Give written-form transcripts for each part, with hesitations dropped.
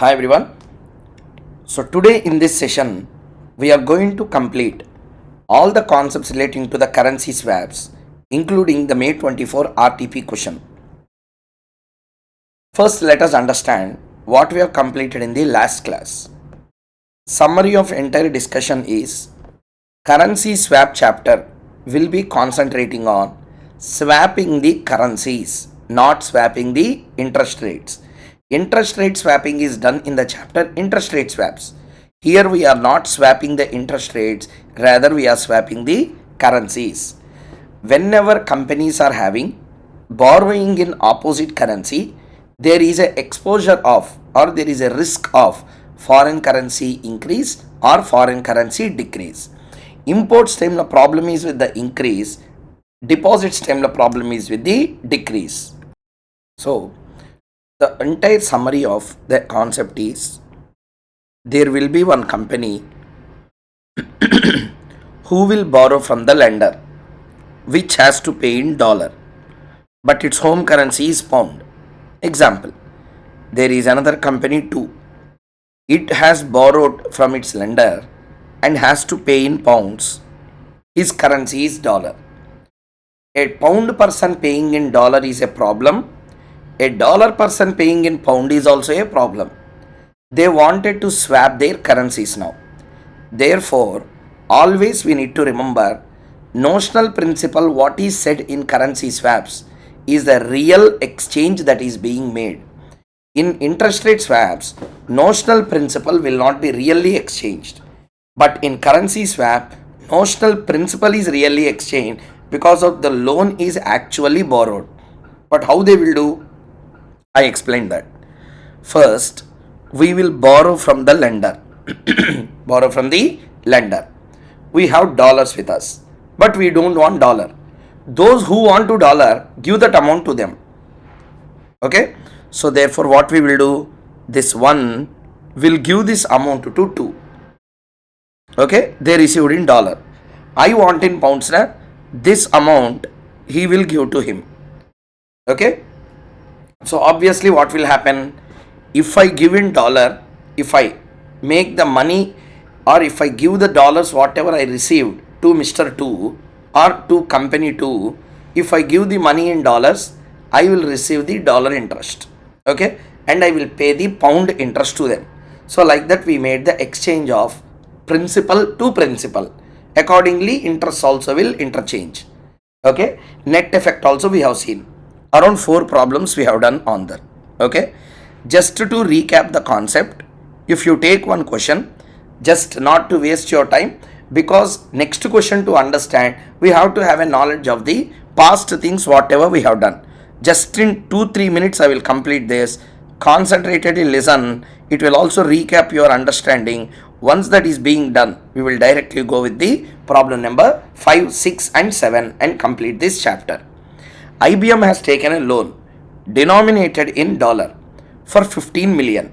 Hi everyone. So today in this session we are going to complete all the concepts relating to the currency swaps, including the May 24 RTP question. First, let us understand what we have completed in the last class. Summary of entire discussion is currency swap chapter will be concentrating on swapping the currencies, not swapping the interest rates. Interest rate swapping is done in the chapter interest rate swaps. Here we are not swapping the interest rates, rather we are swapping the currencies. Whenever companies are having borrowing in opposite currency, there is a exposure of or there is a risk of foreign currency increase or foreign currency decrease. Imports time the problem is with the increase, deposits time the problem is with the decrease. So the entire summary of the concept is there will be one company who will borrow from the lender, which has to pay in dollar, but its home currency is pound. Example, there is another company too. It has borrowed from its lender and has to pay in pounds. His currency is dollar. A pound person paying in dollar is a problem. A dollar person paying in pound is also a problem. They wanted to swap their currencies now. Therefore, always we need to remember notional principle, what is said in currency swaps is the real exchange that is being made. In interest rate swaps, notional principle will not be really exchanged. But in currency swap, notional principle is really exchanged because of the loan is actually borrowed. But how they will do? I explained that. First, we will borrow from the lender. Borrow from the lender. We have dollars with us, but we don't want dollar. Those who want to dollar, give that amount to them. Okay, so therefore what we will do, this one will give this amount to two. Okay, they received in dollar. I want in pounds na, this amount he will give to him. Okay, so obviously what will happen, if I give in dollar, if I make the money or if I give the dollars whatever I received to Mr. 2 or to company 2, if I give the money in dollars, I will receive the dollar interest. Okay, and I will pay the pound interest to them. So like that we made the exchange of principal to principal. Accordingly, interest also will interchange. Okay, net effect also we have seen. Around 4 problems we have done on that. Okay, just to recap the concept, if you take one question, just not to waste your time, because next question to understand we have to have a knowledge of the past things whatever we have done. Just in 2-3 minutes I will complete this. Concentratedly listen, it will also recap your understanding. Once that is being done, we will directly go with the problem number 5, 6 and 7 and complete this chapter. IBM has taken a loan denominated in dollar for 15 million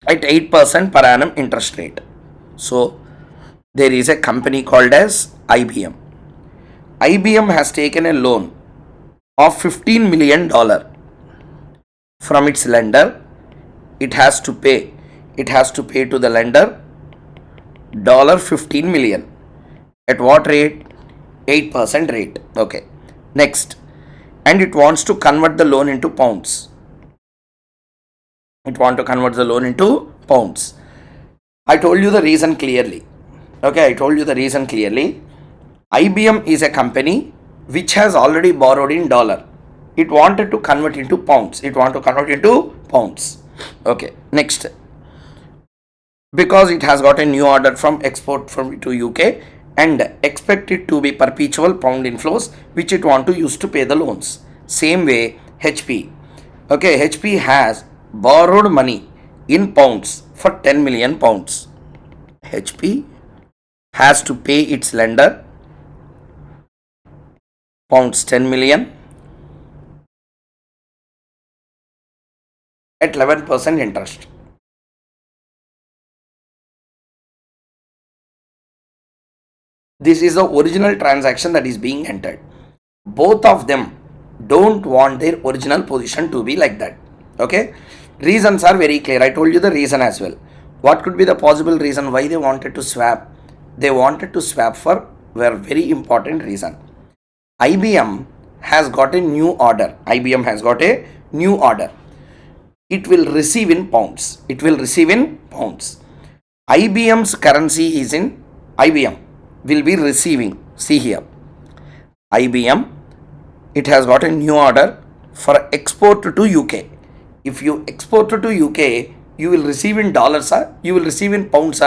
at 8% per annum interest rate. So there is a company called as IBM. IBM has taken a loan of $15 million from its lender. It has to pay to the lender $15 million. At what rate? 8% rate. Okay. Next. And it wants to convert the loan into pounds. I told you the reason clearly. Okay, IBM is a company which has already borrowed in dollar. It wanted to convert into pounds. Okay, next. Because it has got a new order from export from to UK and expect it to be perpetual pound inflows which it want to use to pay the loans. Same way HP. Okay, HP has borrowed money in pounds for 10 million pounds. HP has to pay its lender pounds 10 million at 11% interest. This is the original transaction that is being entered. Both of them don't want their original position to be like that. Okay, Reasons are very clear. I told you the reason as well. What could be the possible reason why they wanted to swap? They wanted to swap for a very important reason. IBM has got a new order. IBM has got a new order. It will receive in pounds. It will receive in pounds. IBM's currency is in IBM will be receiving. See here. IBM, it has got a new order for export to UK. If you export to UK, you will receive in dollars, you will receive in pounds,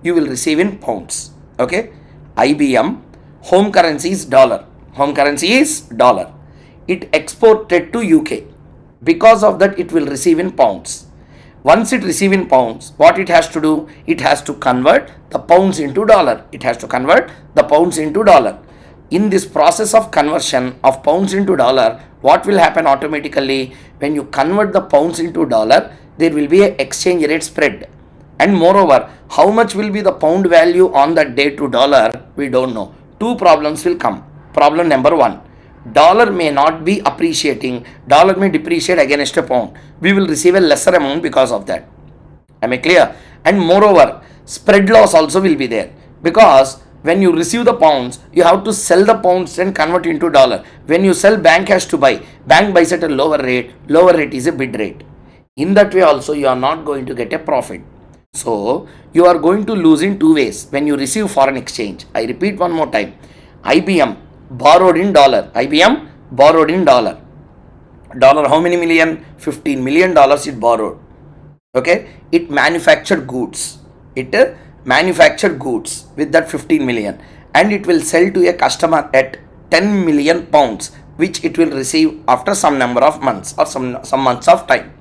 you will receive in pounds. Okay. IBM home currency is dollar. Home currency is dollar. It exported to UK. Because of that, it will receive in pounds. Once it receive in pounds, what it has to do? It has to convert the pounds into dollar. It has to convert the pounds into dollar. In this process of conversion of pounds into dollar, what will happen automatically? When you convert the pounds into dollar, there will be an exchange rate spread. And moreover, how much will be the pound value on that day to dollar? We don't know. Two problems will come. Problem number one, dollar may not be appreciating. Dollar may depreciate against a pound. We will receive a lesser amount because of that. Am I clear? And moreover, spread loss also will be there, because when you receive the pounds, you have to sell the pounds and convert into dollar. When you sell, bank has to buy. Bank buys at a lower rate. Lower rate is a bid rate. In that way also, you are not going to get a profit. So you are going to lose in two ways when you receive foreign exchange. I repeat one more time. IBM borrowed in dollar. IBM borrowed in dollar. Dollar how many million? $15 million it borrowed. Okay. It manufactured goods. It manufactured goods with that 15 million, and it will sell to a customer at 10 million pounds, which it will receive after some number of months or some months of time.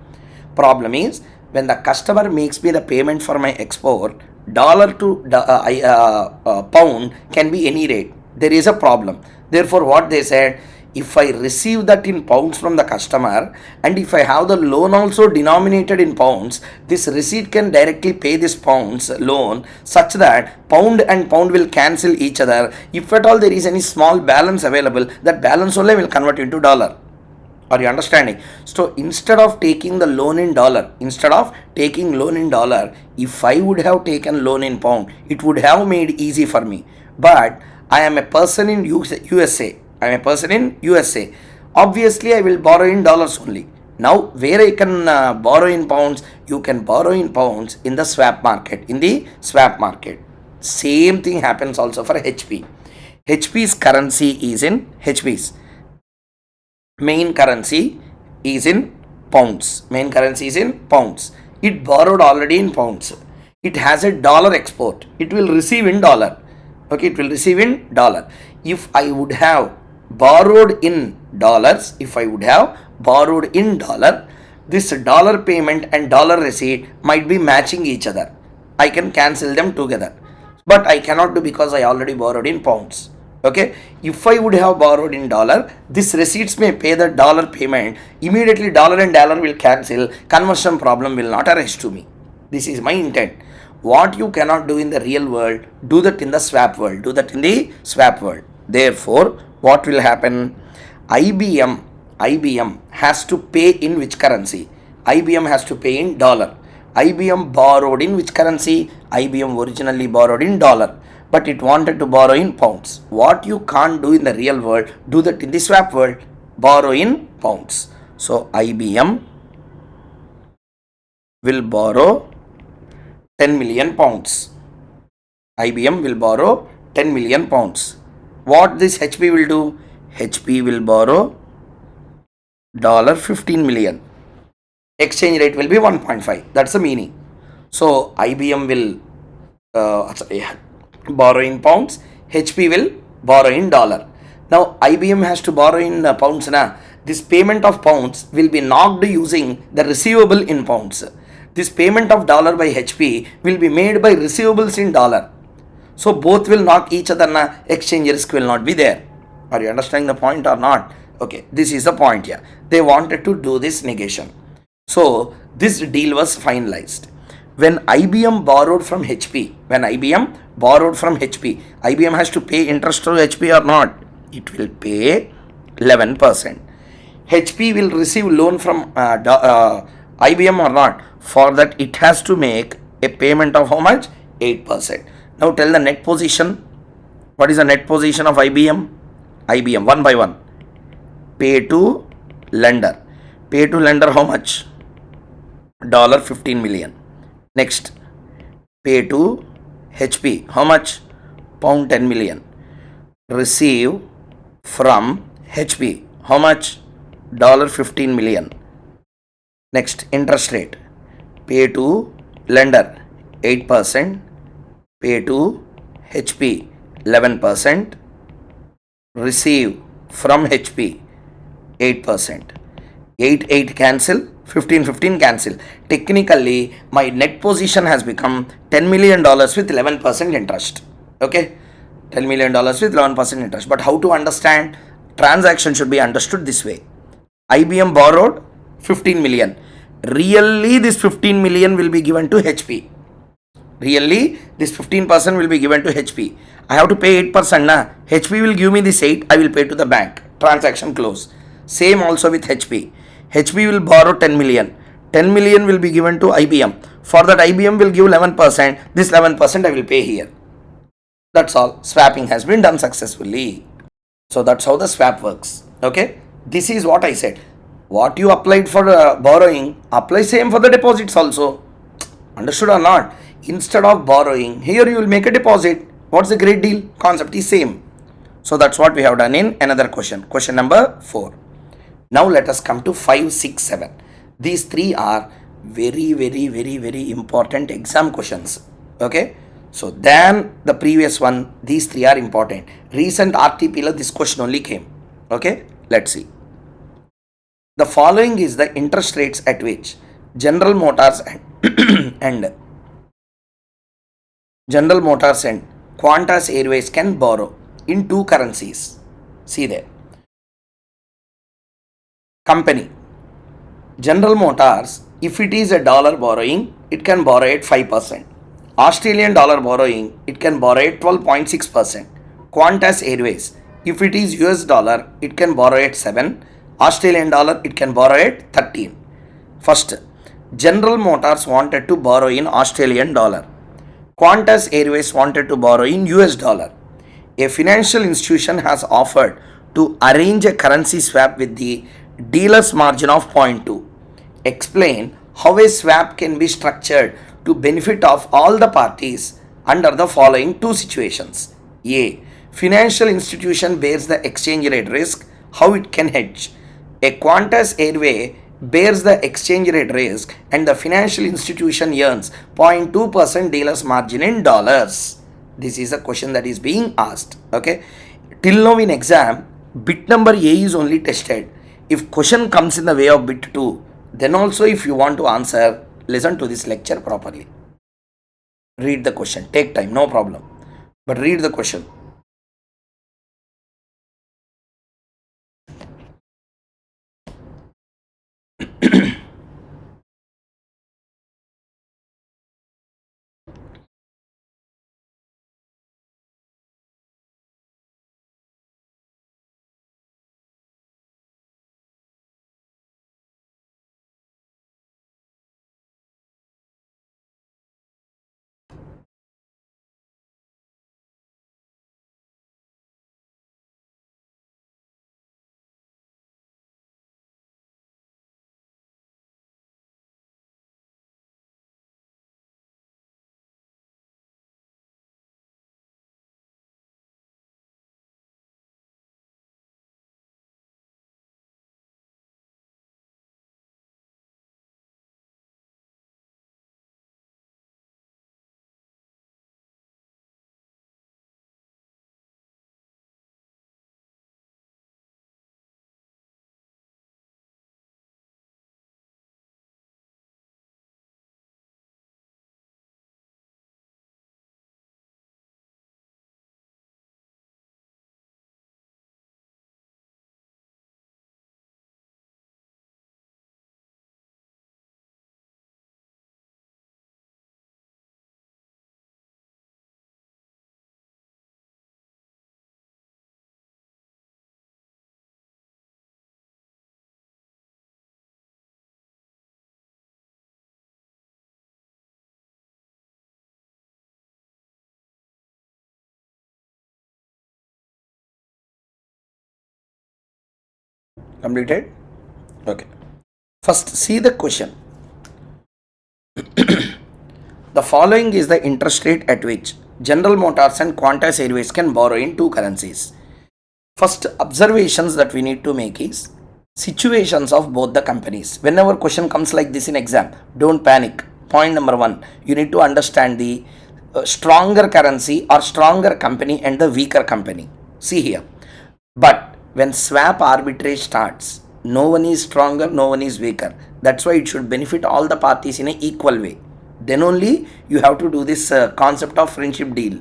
Problem is, when the customer makes me the payment for my export, dollar to pound can be any rate. There is a problem. Therefore, what they said, if I receive that in pounds from the customer, and if I have the loan also denominated in pounds, this receipt can directly pay this pounds loan, such that pound and pound will cancel each other. If at all there is any small balance available, that balance only will convert into dollar. Are you understanding? So instead of taking the loan in dollar, if I would have taken loan in pound, it would have made easy for me. But I am a person in USA. Obviously, I will borrow in dollars only. Now, where I can borrow in pounds, you can borrow in pounds in the swap market. Same thing happens also for HP. HP's main currency is in pounds. It borrowed already in pounds. It has a dollar export. It will receive in dollar. Okay, it will receive in dollar. If I would have borrowed in dollars, this dollar payment and dollar receipt might be matching each other. I can cancel them together. But I cannot do, because I already borrowed in pounds. Okay, if I would have borrowed in dollar, this receipts may pay the dollar payment. Immediately dollar and dollar will cancel. Conversion problem will not arise to me. This is my intent. What you cannot do in the real world, do that in the swap world. Therefore, what will happen? IBM has to pay in which currency? IBM has to pay in dollar. IBM borrowed in which currency? IBM originally borrowed in dollar, but it wanted to borrow in pounds. What you can't do in the real world, do that in the swap world. Borrow in pounds. So IBM will borrow 10 million pounds. IBM will borrow 10 million pounds. What this HP will do? HP will borrow $15 million. Exchange rate will be 1.5. That's the meaning. So IBM will borrow in pounds. HP will borrow in dollar. Now IBM has to borrow in pounds. This payment of pounds will be knocked using the receivable in pounds. This payment of dollar by HP will be made by receivables in dollar. So both will knock each other. Exchange risk will not be there. Are you understanding the point or not? Okay, this is the point here. They wanted to do this negation. So this deal was finalized. When IBM borrowed from HP, IBM has to pay interest to HP or not? It will pay 11%. HP will receive loan from IBM or not? For that, it has to make a payment of how much? 8%. Now tell the net position. What is the net position of IBM? IBM, one by one. Pay to lender. Pay to lender how much? $15 million. Next, pay to HP. How much? Pound 10 million. Receive from HP. How much? $15 million. Next, interest rate. Pay to lender 8%. Pay to HP 11%. Receive from HP 8%. 8 8 cancel, 15 15 cancel. Technically, my net position has become $10 million with 11% interest. Okay, $10 million with 11% interest. But how to understand? Transaction should be understood this way. IBM borrowed 15 million. Really, this 15 million will be given to HP. Really, this 15% will be given to HP. I have to pay 8%. Na? HP will give me this 8, I will pay to the bank. Transaction close. Same also with HP. HP will borrow 10 million. 10 million will be given to IBM. For that, IBM will give 11%. This 11% I will pay here. That's all. Swapping has been done successfully. So that's how the swap works. Okay. This is what I said. What you applied for borrowing, apply same for the deposits also. Understood or not? Instead of borrowing, here you will make a deposit. What's the great deal? Concept is same. So that's what we have done in another question. Question number 4. Now let us come to 5, 6, 7. These three are very important exam questions. Okay. So than the previous one, these three are important. Recent RTP this question only came. Okay. Let's see. The following is the interest rates at which General Motors and General Motors and Qantas Airways can borrow in two currencies. See there. Company. General Motors, if it is a dollar borrowing, it can borrow at 5%. Australian dollar borrowing, it can borrow at 12.6%. Qantas Airways, if it is US dollar, it can borrow at 7. Australian dollar, it can borrow at 13. First, General Motors wanted to borrow in Australian dollar. Qantas Airways wanted to borrow in US dollar. A financial institution has offered to arrange a currency swap with the dealer's margin of 0.2. Explain how a swap can be structured to benefit of all the parties under the following two situations. A. Financial institution bears the exchange rate risk, how it can hedge. A Qantas Airway bears the exchange rate risk and the financial institution earns 0.2% dealer's margin in dollars. This is a question that is being asked. Okay. Till now in exam, bit number A is only tested. If question comes in the way of bit 2, then also if you want to answer, listen to this lecture properly. Read the question. Take time, no problem. But read the question. Completed? Okay. First, see the question. The following is the interest rate at which General Motors and Qantas Airways can borrow in two currencies. First observations that we need to make is situations of both the companies. Whenever question comes like this in exam, don't panic. Point number one, you need to understand the stronger currency or stronger company and the weaker company. See here. But when swap arbitrage starts, no one is stronger, no one is weaker. That's why it should benefit all the parties in an equal way. Then only you have to do this concept of friendship deal.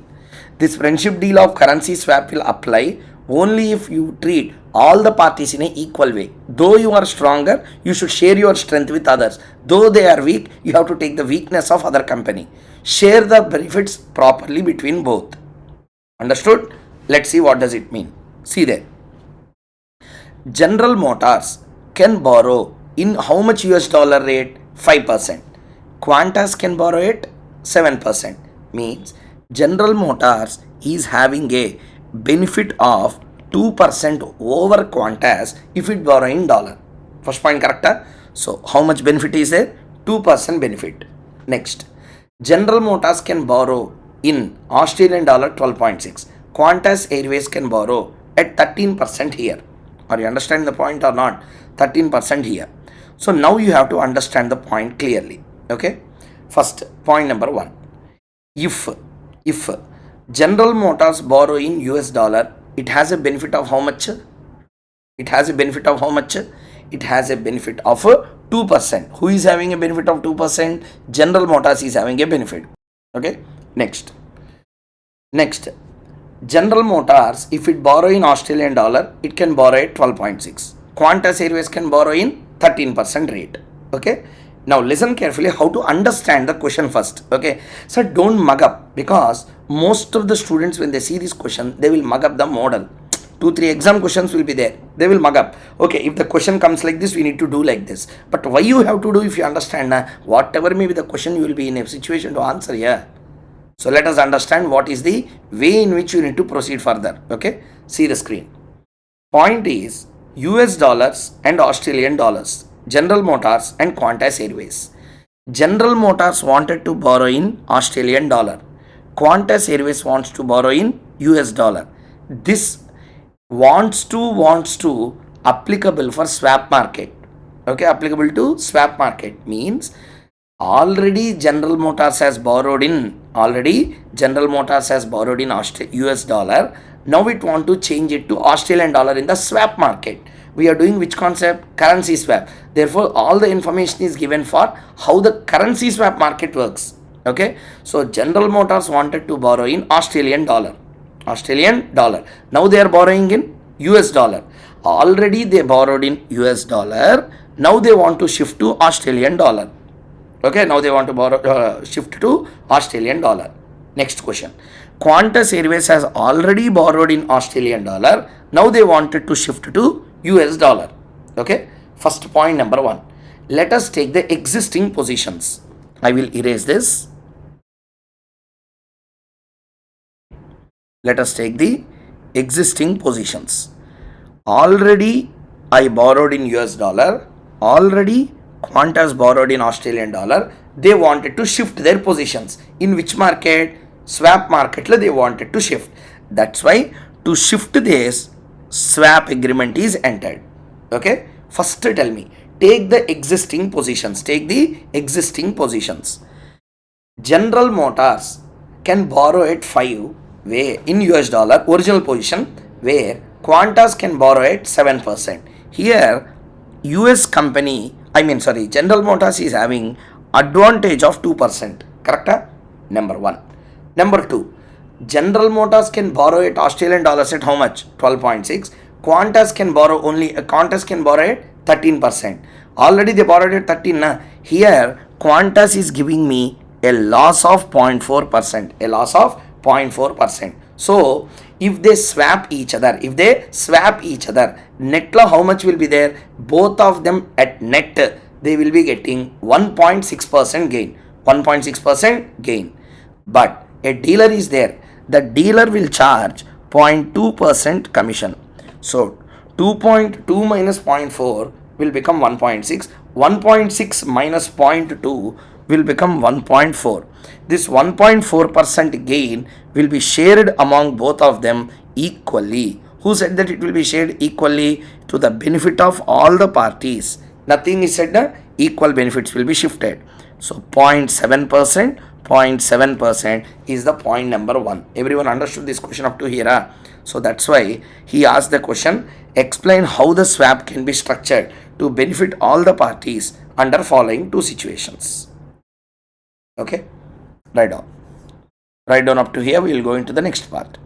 This friendship deal of currency swap will apply only if you treat all the parties in an equal way. Though you are stronger, you should share your strength with others. Though they are weak, you have to take the weakness of other company. Share the benefits properly between both. Understood? Let's see what does it mean. See there. General Motors can borrow in how much US dollar rate? 5%. Qantas can borrow at 7%. Means General Motors is having a benefit of 2% over Qantas if it borrow in dollar. First point correct? So how much benefit is there? 2% benefit. Next, General Motors can borrow in Australian dollar 12.6. Qantas Airways can borrow at 13% here. Are you understanding the point or not? 13% here. So now you have to understand the point clearly. Okay. First, point number one. If General Motors borrow in US dollar, it has a benefit of how much? It has a benefit of how much? It has a benefit of 2%. Who is having a benefit of 2%? General Motors is having a benefit. Okay. Next, General Motors, if it borrow in Australian dollar, it can borrow at 12.6. Qantas Airways can borrow in 13% rate. Okay. Now listen carefully how to understand the question first. Okay. So don't mug up, because most of the students when they see this question, they will mug up the model. 2-3 exam questions will be there. They will mug up. Okay, if the question comes like this, we need to do like this. But why you have to do if you understand? Whatever may be the question, you will be in a situation to answer here. So let us understand what is the way in which you need to proceed further. Okay, see the screen. Point is US dollars and Australian dollars, General Motors and Qantas Airways. General Motors wanted to borrow in Australian dollar. Qantas Airways wants to borrow in US dollar. This wants to applicable for swap market. Okay, applicable to swap market means already General Motors has borrowed in US dollar. Now it want to change it to Australian dollar in the swap market. We are doing which concept? Currency swap. Therefore all the information is given for how the currency swap market works. Okay, so General Motors wanted to borrow in Australian dollar. Now they are borrowing in US dollar. Already they borrowed in US dollar. Now they want to shift to Australian dollar. Okay, now they want to shift to Australian dollar. Next question. Qantas Airways has already borrowed in Australian dollar. Now they wanted to shift to US dollar. Okay, first point number one. Let us take the existing positions. I will erase this. Let us take the existing positions. Already I borrowed in US dollar. Already Qantas borrowed in Australian dollar. They wanted to shift their positions. In which market? Swap market they wanted to shift. That's why to shift this, swap agreement is entered. Okay. First tell me. Take the existing positions. General Motors can borrow at 5 where in US dollar original position, where Qantas can borrow at 7%. Here General Motors is having advantage of 2%. Correct? Number one. Number two, General Motors can borrow at Australian dollars at how much? 12.6. Qantas can borrow at 13%. Already they borrowed at 13. Here Qantas is giving me a loss of 0.4%. So if they swap each other, net how much will be there? Both of them at net they will be getting 1.6% gain. But a dealer is there. The dealer will charge 0.2% commission. So 2.2 minus zero point 0.4 will become 1.6. 1.6 minus 0.2 will become 1.4. This 1.4% gain will be shared among both of them equally. Who said that it will be shared equally? To the benefit of all the parties. Nothing is said, equal benefits will be shifted. So 0.7%, 0.7% is the point number 1. Everyone understood this question up to here? So that's why he asked the question, explain how the swap can be structured to benefit all the parties under following two situations. Okay, write down. Write down up to here, we will go into the next part.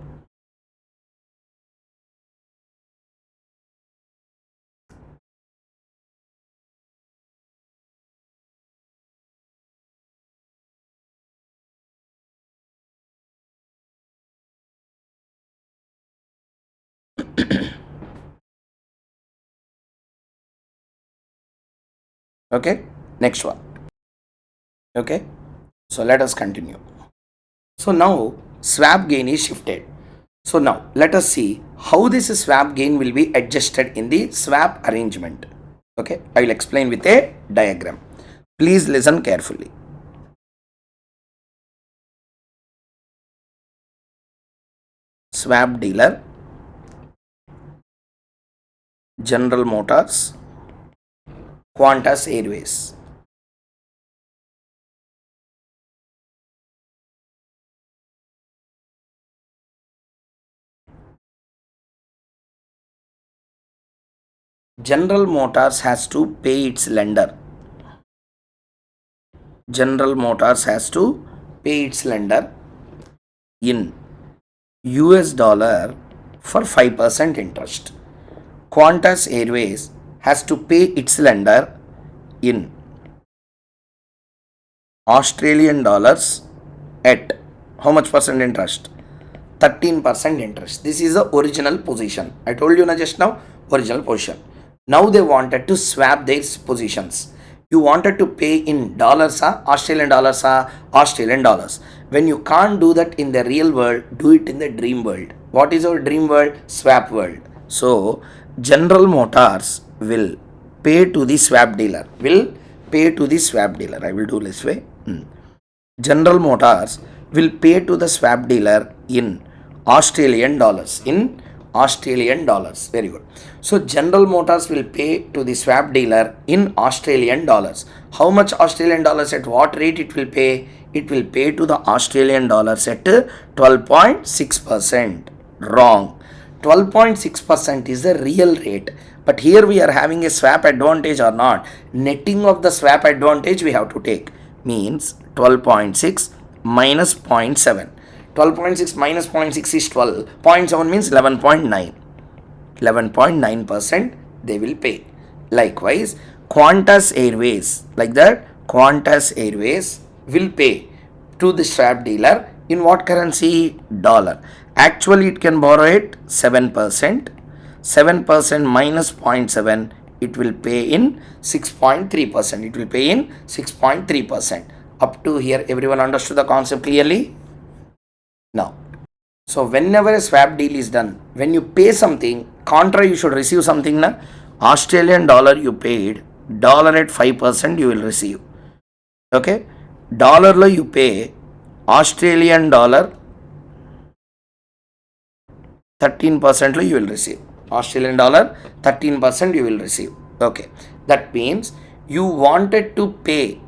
Okay, next one. Okay, so let us continue. So now swap gain is shifted. So now let us see how this swap gain will be adjusted in the swap arrangement. Okay, I will explain with a diagram. Please listen carefully. Swap dealer, General Motors, Qantas Airways. General Motors has to pay its lender. General Motors has to pay its lender in US dollar for 5% interest. Qantas Airways has to pay its lender in Australian dollars at how much percent interest? 13% interest. This is the original position. I told you just now, original position. Now they wanted to swap their positions. You wanted to pay in dollars, Australian dollars, Australian dollars. When you can't do that in the real world, do it in the dream world. What is our dream world? Swap world. So General Motors will pay to the swap dealer. Will pay to the swap dealer. I will do this way. General Motors will pay to the swap dealer in Australian dollars. In Australian dollars. Very good. So General Motors will pay to the swap dealer in Australian dollars. How much Australian dollars, at what rate it will pay? It will pay to the Australian dollars at 12.6%. Wrong. 12.6% is the real rate. But here we are having a swap advantage or not. Netting of the swap advantage we have to take. Means 12.6 minus 0.7. 12.6 minus 0.6 is 12. 0.7 means 11.9. 11.9% they will pay. Likewise, Qantas Airways, like that, Qantas Airways will pay to the swap dealer in what currency? Dollar. Actually, it can borrow at 7%. 7% minus 0.7, it will pay in 6.3%. It will pay in 6.3%. Up to here, everyone understood the concept clearly? Now, so whenever a swap deal is done, when you pay something, contra you should receive something. Na? Australian dollar you paid, dollar at 5% you will receive. Okay? Dollar lo you pay, Australian dollar 13% lo you will receive. Australian dollar 13% you will receive. Okay, that means you wanted to pay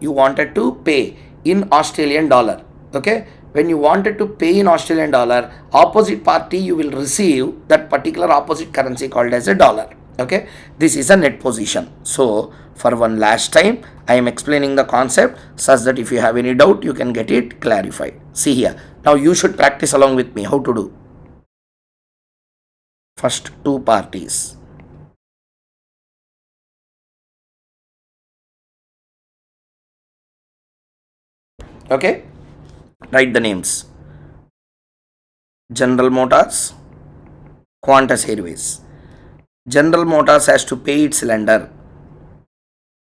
in Australian dollar. Okay, when you wanted to pay in Australian dollar, opposite party you will receive that particular opposite currency called as a dollar. Okay, this is a net position. So for one last time I am explaining the concept such that if you have any doubt you can get it clarified. See here, now you should practice along with me how to do. First two parties. Okay, write the names. General Motors, Qantas Airways. General Motors has to pay its lender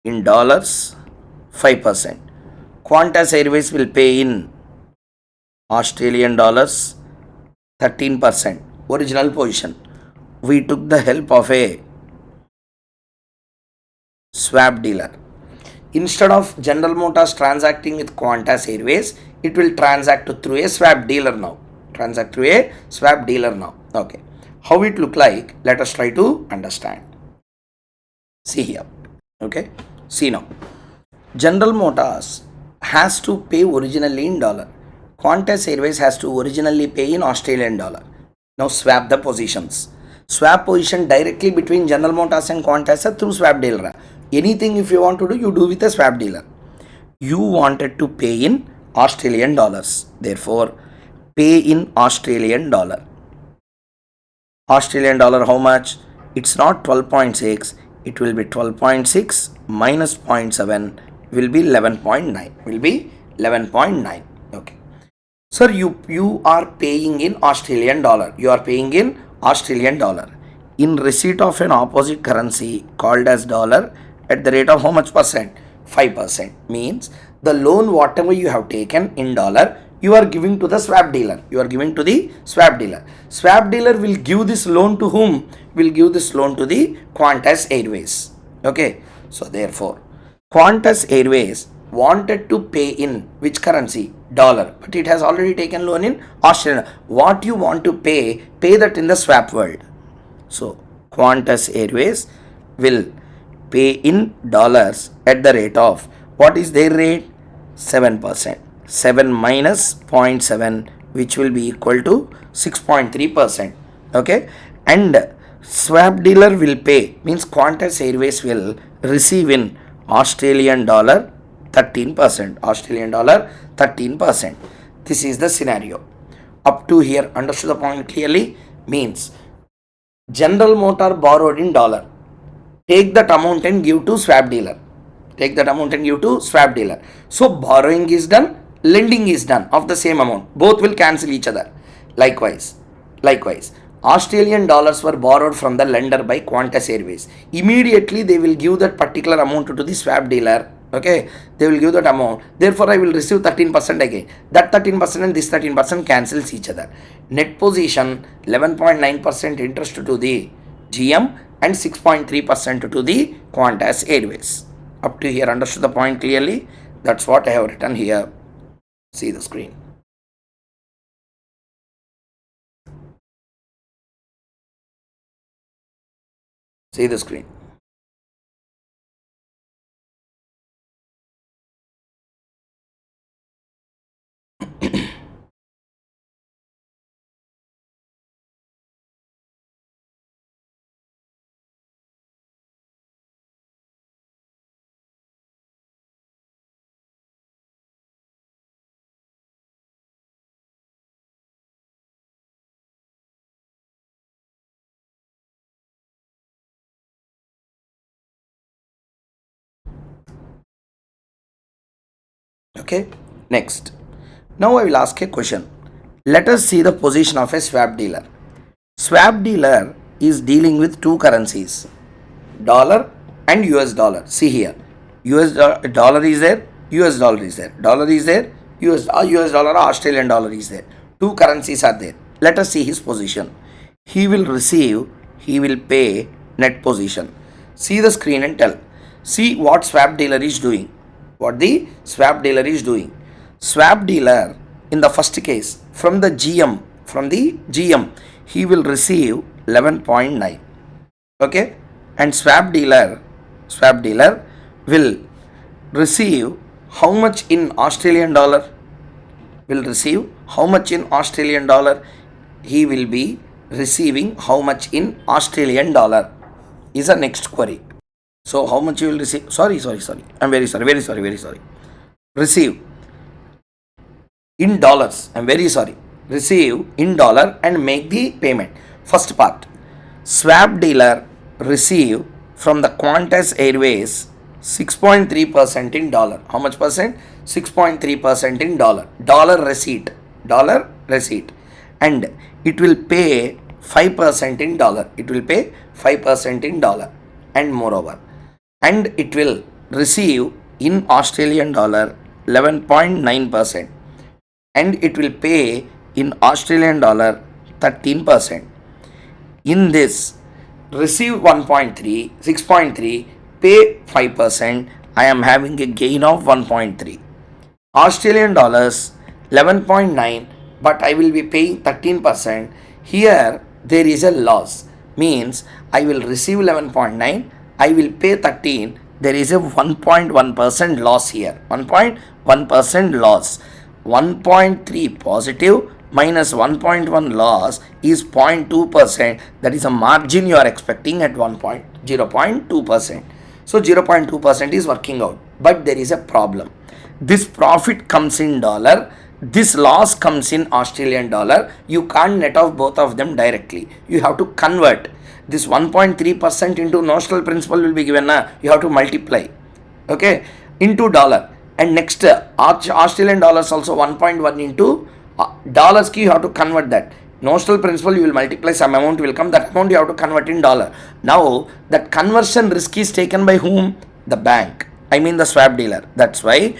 in dollars 5%. Qantas Airways will pay in Australian dollars 13%. Original position. we took the help of a swap dealer. Instead of General Motors transacting with Qantas Airways, it will transact through a swap dealer now. Transact through a swap dealer now. Okay. How it look like? Let us try to understand. See here. Okay. See now. General Motors has to pay originally in dollar. Qantas Airways has to originally pay in Australian dollar. Now swap the positions. Swap position directly between General Motors and Qantas through swap dealer. Anything if you want to do, you do with a swap dealer. You wanted to pay in Australian dollars. Therefore, pay in Australian dollar. Australian dollar how much? It's not 12.6. It will be 12.6 minus 0.7 will be 11.9. Will be 11.9. Okay. Sir, you are paying in Australian dollar. You are paying in Australian dollar. In receipt of an opposite currency called as dollar at the rate of how much percent? 5%. Means the loan whatever you have taken in dollar, you are giving to the swap dealer. You are giving to the swap dealer. Swap dealer will give this loan to whom? Will give this loan to the Qantas Airways. Okay. So therefore, Qantas Airways wanted to pay in which currency? Dollar. But it has already taken loan in Australian. What you want to pay that in the swap world. So Qantas Airways will pay in dollars at the rate of, what is their rate? 7%. 7 minus 0.7 which will be equal to 6.3%. Okay. And swap dealer will pay, means Qantas Airways will receive in Australian dollar 13%. Australian dollar 13%. This is the scenario. Up to here, understood the point clearly? Means General Motor borrowed in dollar. Take that amount and give to swap dealer. Take that amount and give to swap dealer. So borrowing is done, lending is done of the same amount. Both will cancel each other. Likewise, Australian dollars were borrowed from the lender by Qantas Airways. Immediately they will give that particular amount to the swap dealer. Okay, they will give that amount. Therefore, I will receive 13% again. That 13% and this 13% cancels each other. Net position 11.9% interest to the GM and 6.3% to the Qantas Airways. Up to here, understood the point clearly? That's what I have written here. See the screen. See the screen. Okay, next. Now I will ask a question. Let us see the position of a swap dealer. Swap dealer is dealing with two currencies, dollar and US dollar. See here, dollar is there, US dollar is there, dollar is there, US dollar, Australian dollar is there. Two currencies are there. Let us see his position. He will receive, he will pay, net position. See the screen and tell. See what swap dealer is doing. What the swap dealer is doing. Swap dealer in the first case from the GM, he will receive 11.9. Okay, and swap dealer will receive how much in Australian dollar? Will receive how much in Australian dollar? He will be receiving how much in Australian dollar is the next query. So how much you will receive? Sorry. I'm very sorry. Receive in dollars. I'm very sorry. Receive in dollar and make the payment. First part. Swap dealer receive from the Qantas Airways 6.3% in dollar. How much percent? 6.3% in dollar. Dollar receipt. And it will pay 5% in dollar. It will pay 5% in dollar. And moreover, and it will receive in Australian dollar 11.9%, and it will pay in Australian dollar 13%. In this, receive 1.3, 6.3, pay 5%, I am having a gain of 1.3. Australian dollars 11.9, but I will be paying 13%. Here there is a loss, means I will receive 11.9, I will pay 13. There is a 1.1% loss here. 1.1% loss. 1.3 positive minus 1.1 loss is 0.2%. That is a margin you are expecting at 0.2%. So 0.2% is working out, but there is a problem. This profit comes in dollar, this loss comes in Australian dollar. You can't net off both of them directly. You have to convert. This 1.3% into notional principal will be given. You have to multiply, okay, into dollar. And next, Australian dollars also 1.1 into dollars key, you have to convert that. Notional principal you will multiply, some amount will come, that amount you have to convert in dollar. Now that conversion risk is taken by whom? The bank, I mean the swap dealer. That's why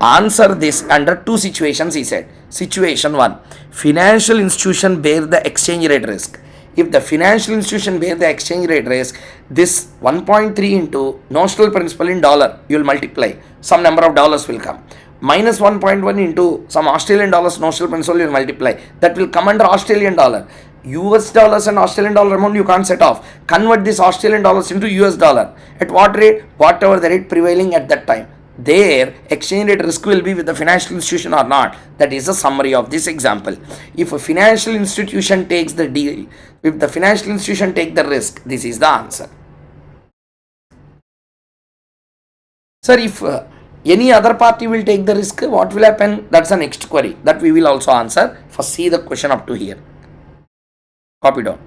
answer this under two situations, he said. Situation 1, financial institution bear the exchange rate risk. If the financial institution bear the exchange rate risk, this 1.3 into notional principal in dollar, you will multiply, some number of dollars will come, minus 1.1 into some Australian dollars notional principal you will multiply, that will come under Australian dollar. US dollars and Australian dollar amount you can't set off. Convert this Australian dollars into US dollar. At what rate? Whatever the rate prevailing at that time. Their exchange rate risk will be with the financial institution or not. That is a summary of this example. If a financial institution takes the deal, if the financial institution take the risk, this is the answer. Sir, if any other party will take the risk, what will happen? That's the next query that we will also answer. First, see the question up to here. Copy down.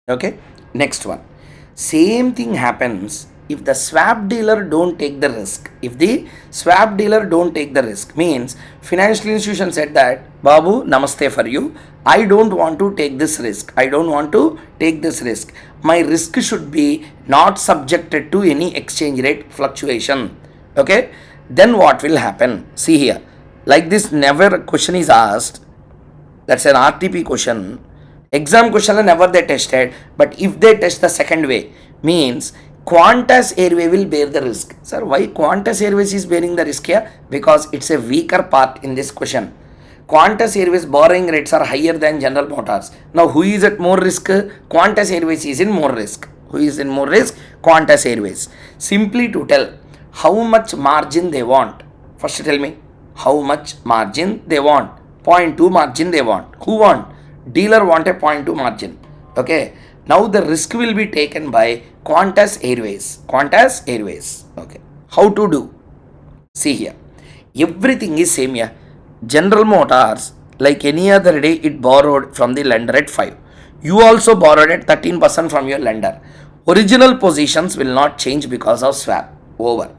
Okay, next one. Same thing happens if the swap dealer don't take the risk. If the swap dealer don't take the risk, means financial institution said that, Babu, namaste for you, I don't want to take this risk. I don't want to take this risk. My risk should be not subjected to any exchange rate fluctuation. Okay, then what will happen? See here, like this, never a question is asked. That's an RTP question. Exam question never they tested, but if they test the second way, means Qantas Airway will bear the risk. Sir, why Qantas Airways is bearing the risk here? Because it's a weaker part in this question. Qantas Airways borrowing rates are higher than General Motors. Now, who is at more risk? Qantas Airways is in more risk. Who is in more risk? Qantas Airways. Simply to tell how much margin they want. First tell me how much margin they want. 0.2 margin they want. Who want? Dealer want a 0.2 margin. Okay. Now the risk will be taken by Qantas Airways. Qantas Airways. Okay. How to do? See here. Everything is same here. General Motors, like any other day, it borrowed from the lender at 5. You also borrowed at 13% from your lender. Original positions will not change because of swap. Over.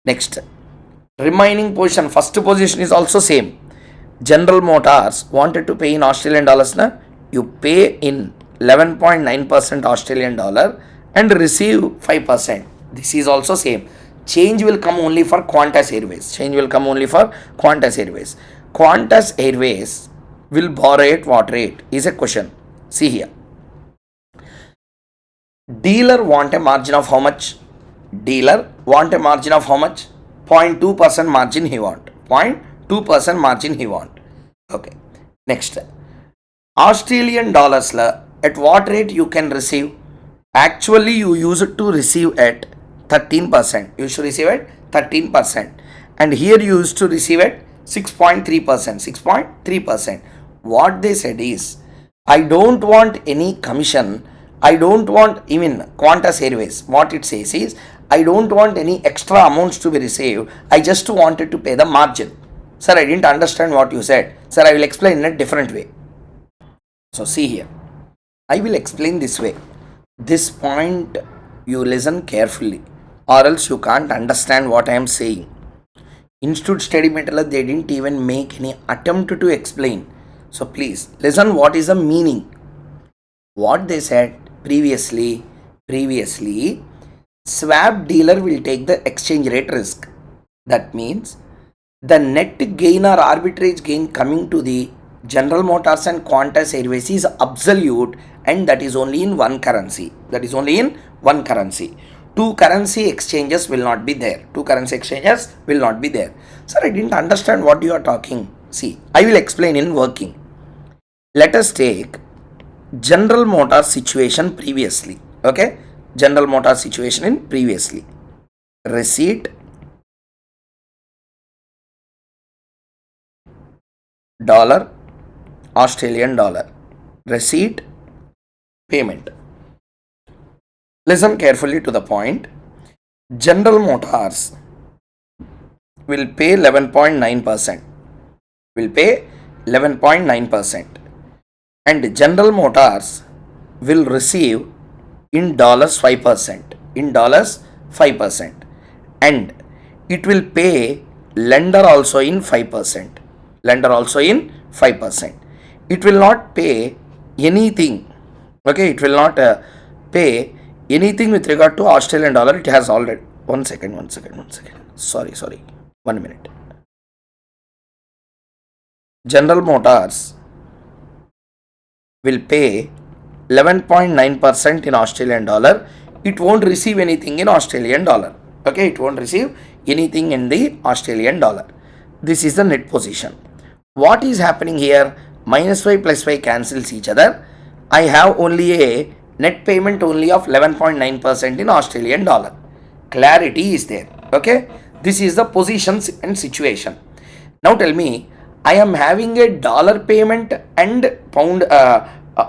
Next. Remaining position, first position is also same. General Motors wanted to pay in Australian dollars, na? You pay in 11.9% Australian dollar and receive 5%. This is also same. Change will come only for Qantas Airways. Change will come only for Qantas Airways. Qantas Airways will borrow at what rate is a question. See here. Dealer want a margin of how much? Dealer want a margin of how much? 0.2% margin he want. 0.2% margin he want. Okay. Next. Australian dollars la, at what rate you can receive? Actually, you used to receive at 13%. You should receive at 13%. And here you used to receive at 6.3%. 6.3%. What they said is, I don't want any commission. I don't want even Qantas Airways. What it says is, I don't want any extra amounts to be received. I just wanted to pay the margin. Sir, I didn't understand what you said. Sir, I will explain in a different way. So see here. I will explain this way. This point you listen carefully, or else you can't understand what I am saying. Institute study material, they didn't even make any attempt to explain. So please listen what is the meaning. What they said previously, swap dealer will take the exchange rate risk. That means the net gain or arbitrage gain coming to the General Motors and Qantas Airways is absolute, and that is only in one currency. Two currency exchanges will not be there. Sir, I didn't understand what you are talking. See, I will explain in working. Let us take General Motors situation previously. Okay, General Motors situation in previously. Receipt, dollar, Australian dollar. Receipt, payment. Listen carefully to the point. General Motors will pay 11.9%. And General Motors will receive in dollars 5%. And it will pay lender also in 5%. It will not pay anything. Okay, it will not pay anything with regard to Australian dollar. It has already. One second. Sorry. 1 minute. General Motors will pay 11.9% in Australian dollar. It won't receive anything in Australian dollar. Okay, it won't receive anything in the Australian dollar. This is the net position. What is happening here? -5 plus 5 cancels each other. I have only a net payment only of 11.9% in Australian dollar. Clarity is there. Okay, this is the positions and situation. Now tell me, I am having a dollar payment and pound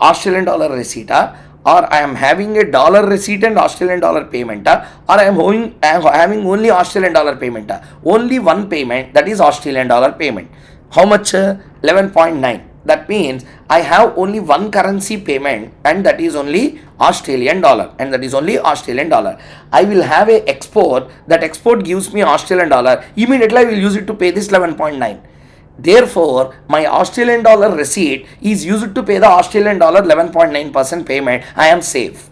Australian dollar receipt, or I am having a dollar receipt and Australian dollar payment, or I am having only Australian dollar payment. Only one payment, that is Australian dollar payment. How much? 11.9. That means I have only one currency payment, and that is only Australian dollar. I will have a export. That export gives me Australian dollar. Immediately I will use it to pay this 11.9. Therefore, my Australian dollar receipt is used to pay the Australian dollar 11.9% payment. I am safe.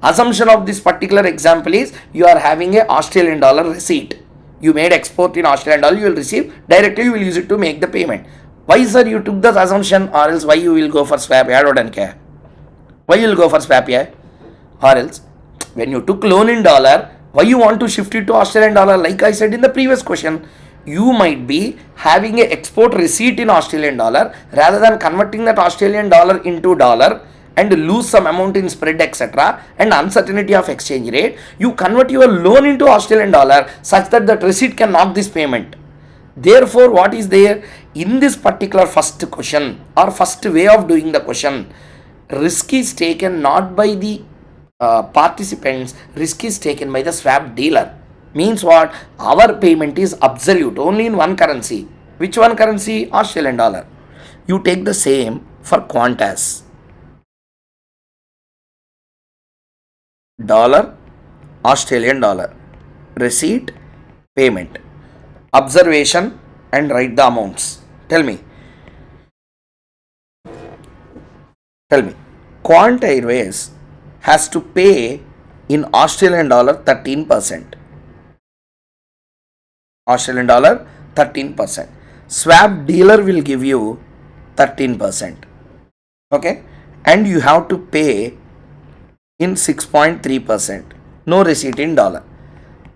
Assumption of this particular example is you are having a Australian dollar receipt. You made export in Australian dollar, you will receive directly, you will use it to make the payment. Why, sir, you took this assumption, or else why you will go for swap? I don't care. Why you will go for swap? Or else, when you took loan in dollar, why you want to shift it to Australian dollar? Like I said in the previous question, you might be having a export receipt in Australian dollar, rather than converting that Australian dollar into dollar and lose some amount in spread, etc., and uncertainty of exchange rate, you convert your loan into Australian dollar such that that receipt can knock this payment. Therefore, what is there in this particular first question or first way of doing the question? Risk is taken not by the participants, risk is taken by the swap dealer. Means what? Our payment is absolute, only in one currency. Which one currency? Australian dollar. You take the same for Qantas. Dollar, Australian dollar. Receipt, payment. Observation and write the amounts. Tell me. Qantas Airways has to pay in Australian dollar 13%. Swap dealer will give you 13%. Okay, and you have to pay in 6.3%. No receipt in dollar.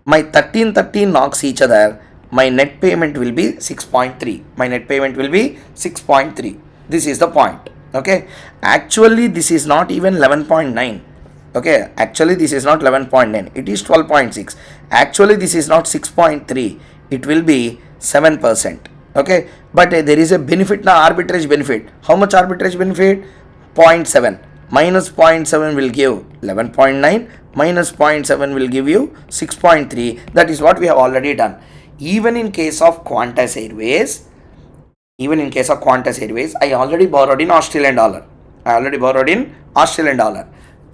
My 13 knocks each other. My net payment will be 6.3. This is the point. Okay, actually this is not even 11.9. Okay, actually this is not 11.9. It is 12.6. Actually this is not 6.3. It will be 7%. Okay, but there is a benefit now, arbitrage benefit. How much arbitrage benefit? 0.7 minus 0.7 will give 11.9, minus 0.7 will give you 6.3. That is what we have already done. Even in case of Qantas Airways, I already borrowed in Australian dollar.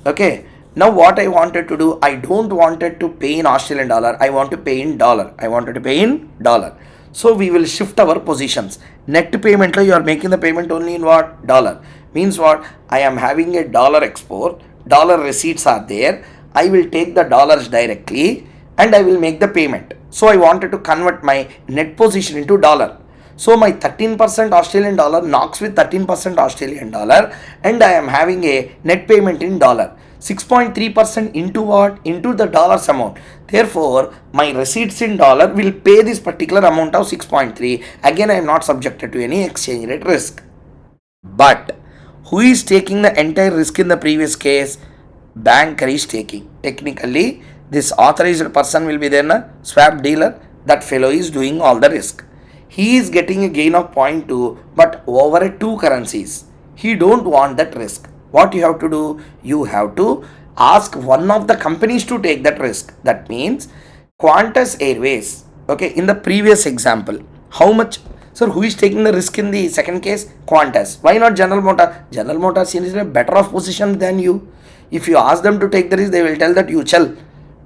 Okay. Now what I wanted to do, I don't wanted to pay in Australian dollar. I want to pay in dollar. So we will shift our positions. Net payment, you are making the payment only in what? Dollar. Means what? I am having a dollar export. Dollar receipts are there. I will take the dollars directly and I will make the payment. So I wanted to convert my net position into dollar. So my 13% Australian dollar knocks with 13% Australian dollar and I am having a net payment in dollar. 6.3% into what? Into the dollars amount. Therefore, my receipts in dollar will pay this particular amount of 6.3. Again, I am not subjected to any exchange rate risk. But who is taking the entire risk in the previous case? Banker is taking. Technically, this authorized person will be then swap dealer. That fellow is doing all the risk. He is getting a gain of 0.2, but over 2 currencies. He don't want that risk. What you have to do? You have to ask one of the companies to take that risk. That means Qantas Airways. Okay, in the previous example, how much? Sir, who is taking the risk in the second case? Qantas. Why not General Motors? General Motors is in a better off position than you. If you ask them to take the risk, they will tell that you shall.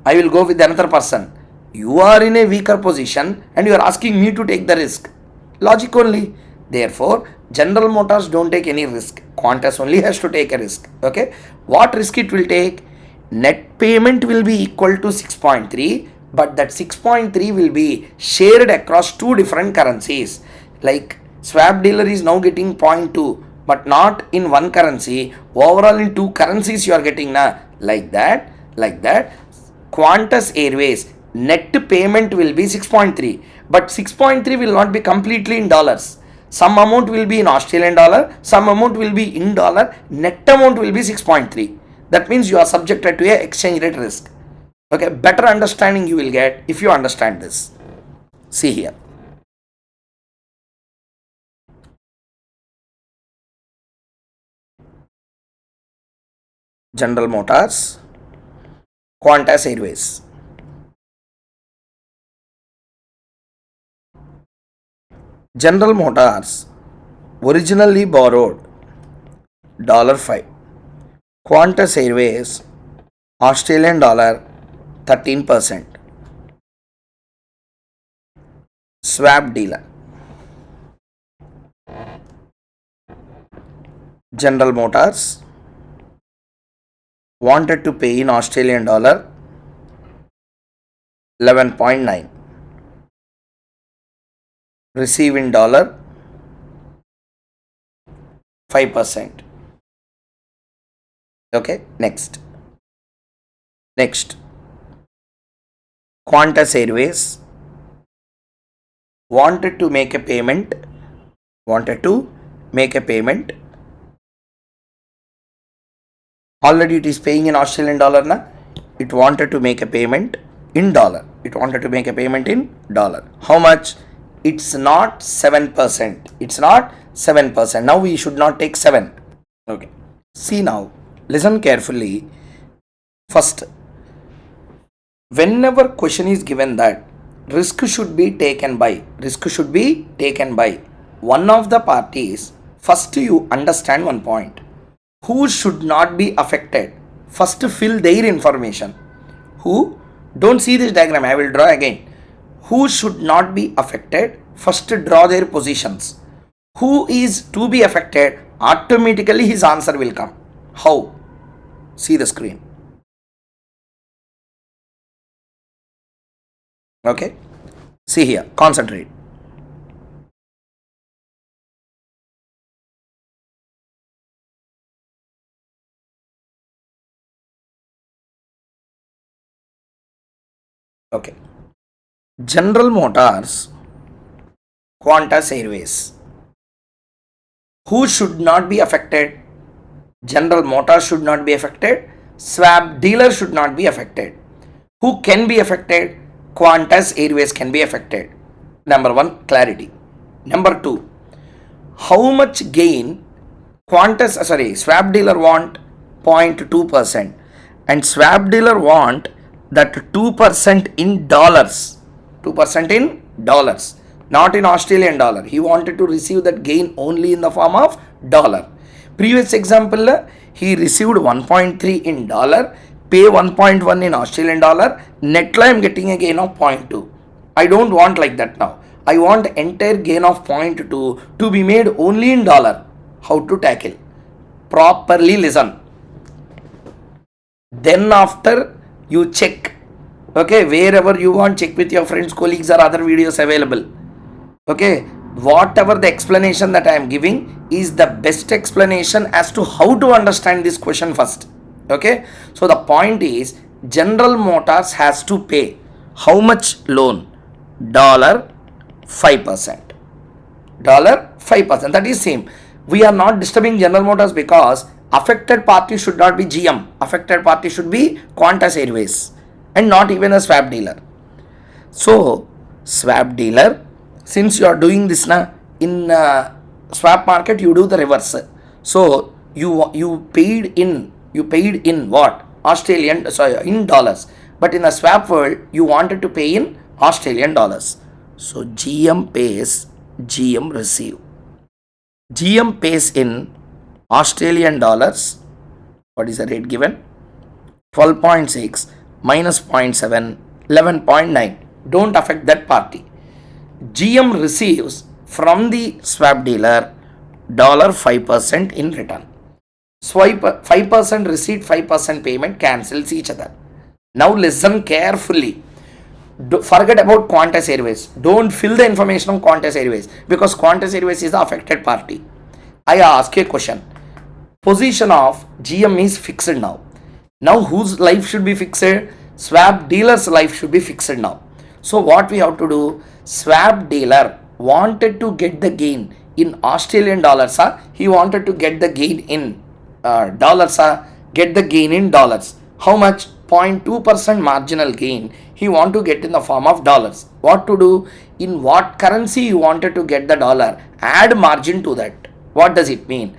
I will go with another person. You are in a weaker position and you are asking me to take the risk. Logic only. Therefore, General Motors don't take any risk. Qantas only has to take a risk. Okay. What risk it will take? Net payment will be equal to 6.3, but that 6.3 will be shared across 2 different currencies. Like swap dealer is now getting 0.2, but not in one currency. Overall in 2 currencies you are getting na. Like that. Qantas Airways net payment will be 6.3, but 6.3 will not be completely in dollars. Some amount will be in Australian dollar, some amount will be in dollar, net amount will be 6.3. That means you are subjected to a exchange rate risk. Okay, better understanding you will get if you understand this. See here. General Motors, Qantas Airways. General Motors originally borrowed $5. Qantas Airways Australian dollar 13%. Swap dealer. General Motors wanted to pay in Australian dollar 11.9. Receive in dollar 5%. Okay, next. Qantas Airways wanted to make a payment. Already it is paying in Australian dollar na. It wanted to make a payment in dollar. How much? It's not 7%. Now we should not take 7. Okay. See now. Listen carefully. First, whenever question is given that risk should be taken by one of the parties, first you understand one point. Who should not be affected? First fill their information. Who? Don't see this diagram, I will draw again. Who should not be affected? First draw their positions. Who is to be affected? Automatically his answer will come. How? See the screen. Okay. See here. Concentrate. Okay. General Motors, Qantas Airways. Who should not be affected? General Motors should not be affected. Swap dealer should not be affected. Who can be affected? Qantas Airways can be affected. Number 1, clarity. Number 2, how much gain swap dealer want 0.2% and swap dealer want that 2% in dollars. 2% in dollars, not in Australian dollar. He wanted to receive that gain only in the form of dollar. Previous example, he received 1.3 in dollar, pay 1.1 in Australian dollar, net I am getting a gain of 0.2. I don't want like that now. I want entire gain of 0.2 to be made only in dollar. How to tackle? Properly listen. Then after you check, okay, wherever you want, check with your friends, colleagues, or other videos available. Okay, whatever the explanation that I am giving is the best explanation as to how to understand this question first. Okay, so the point is General Motors has to pay how much loan? $5%. $5%. That is same. We are not disturbing General Motors because affected party should not be GM. Affected party should be Qantas Airways and not even a swap dealer. So swap dealer, since you are doing this na in swap market, you do the reverse. So you paid in what? Australian, sorry, in dollars. But in the swap world, you wanted to pay in Australian dollars. So GM pays, GM receive. GM pays in Australian dollars. What is the rate given? 12.6 minus 0.7, 11.9. Don't affect that party. GM receives from the swap dealer $5% in return. Swipe 5% receipt, 5% payment cancels each other. Now listen carefully. Forget about Qantas Airways. Don't fill the information on Qantas Airways because Qantas Airways is the affected party. I ask a question. Position of GM is fixed now. Now whose life should be fixed? Swap dealer's life should be fixed now. So what we have to do? Swap dealer wanted to get the gain in Australian dollars. He wanted to get the gain in dollars. Get the gain in dollars. How much? 0.2% marginal gain he want to get in the form of dollars. What to do? In what currency you wanted to get the dollar? Add margin to that. What does it mean?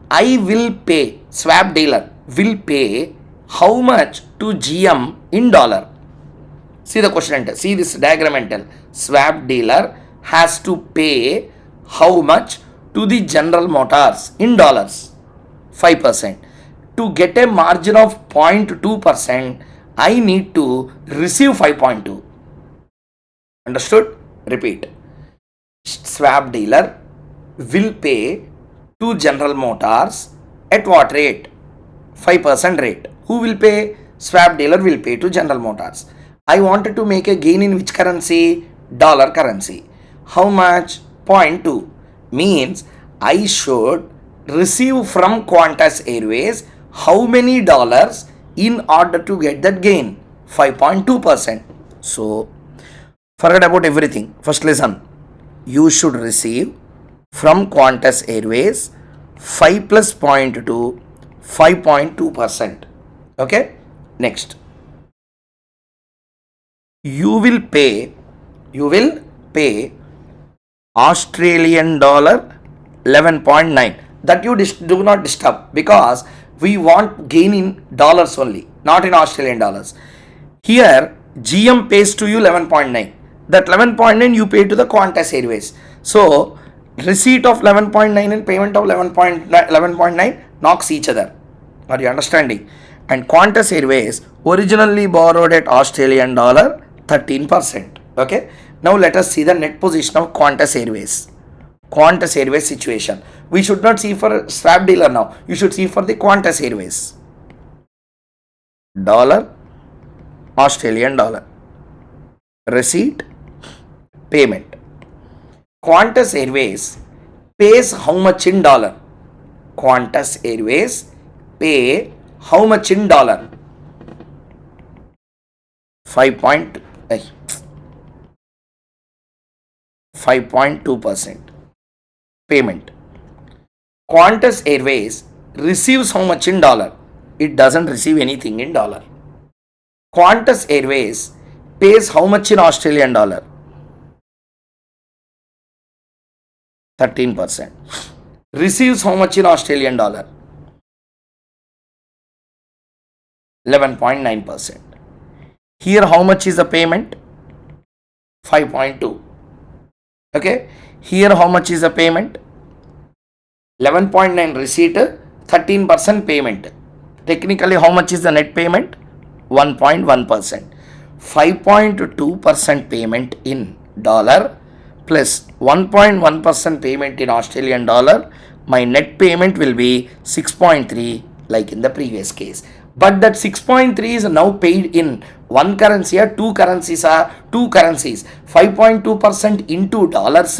I will pay, swap dealer will pay how much to GM in dollar? See the question and tell. See this diagram and tell. Swap dealer has to pay how much to the General Motors in dollars? 5%. To get a margin of 0.2%, I need to receive 5.2. Understood? Repeat. Swap dealer will pay to General Motors at what rate? 5% rate. Who will pay? Swap dealer will pay to General Motors. I wanted to make a gain in which currency? Dollar currency. How much? 0.2. Means I should receive from Qantas Airways how many dollars in order to get that gain? 5.2%. So forget about everything. First listen. You should receive from Qantas Airways 5 plus 0.2, 5.2%. Okay. Next. You will pay Australian dollar 11.9. That you do not disturb because we want gain in dollars only, not in Australian dollars. Here GM pays to you 11.9. That 11.9 you pay to the Qantas Airways. So receipt of 11.9 and payment of 11.9 knocks each other. Are you understanding? And Qantas Airways originally borrowed at Australian dollar 13%. Okay. Now let us see the net position of Qantas Airways. Qantas Airways situation. We should not see for swap dealer now. You should see for the Qantas Airways. Dollar, Australian dollar. Receipt, payment. Qantas Airways pays how much in dollar? Qantas Airways pay how much in dollar? 5.2% payment. Qantas Airways receives how much in dollar? It doesn't receive anything in dollar. Qantas Airways pays how much in Australian dollar? 13%. receives how much in Australian dollar? 11.9%. Here how much is the payment? 5.2. Okay. Here how much is the payment? 11.9 receipt, 13% payment. Technically how much is the net payment? 1.1%. 5.2% payment in dollar plus 1.1% payment in Australian dollar. My net payment will be 6.3 like in the previous case. But that 6.3 is now paid in one currency or two currencies are two currencies. 5.2% into dollars,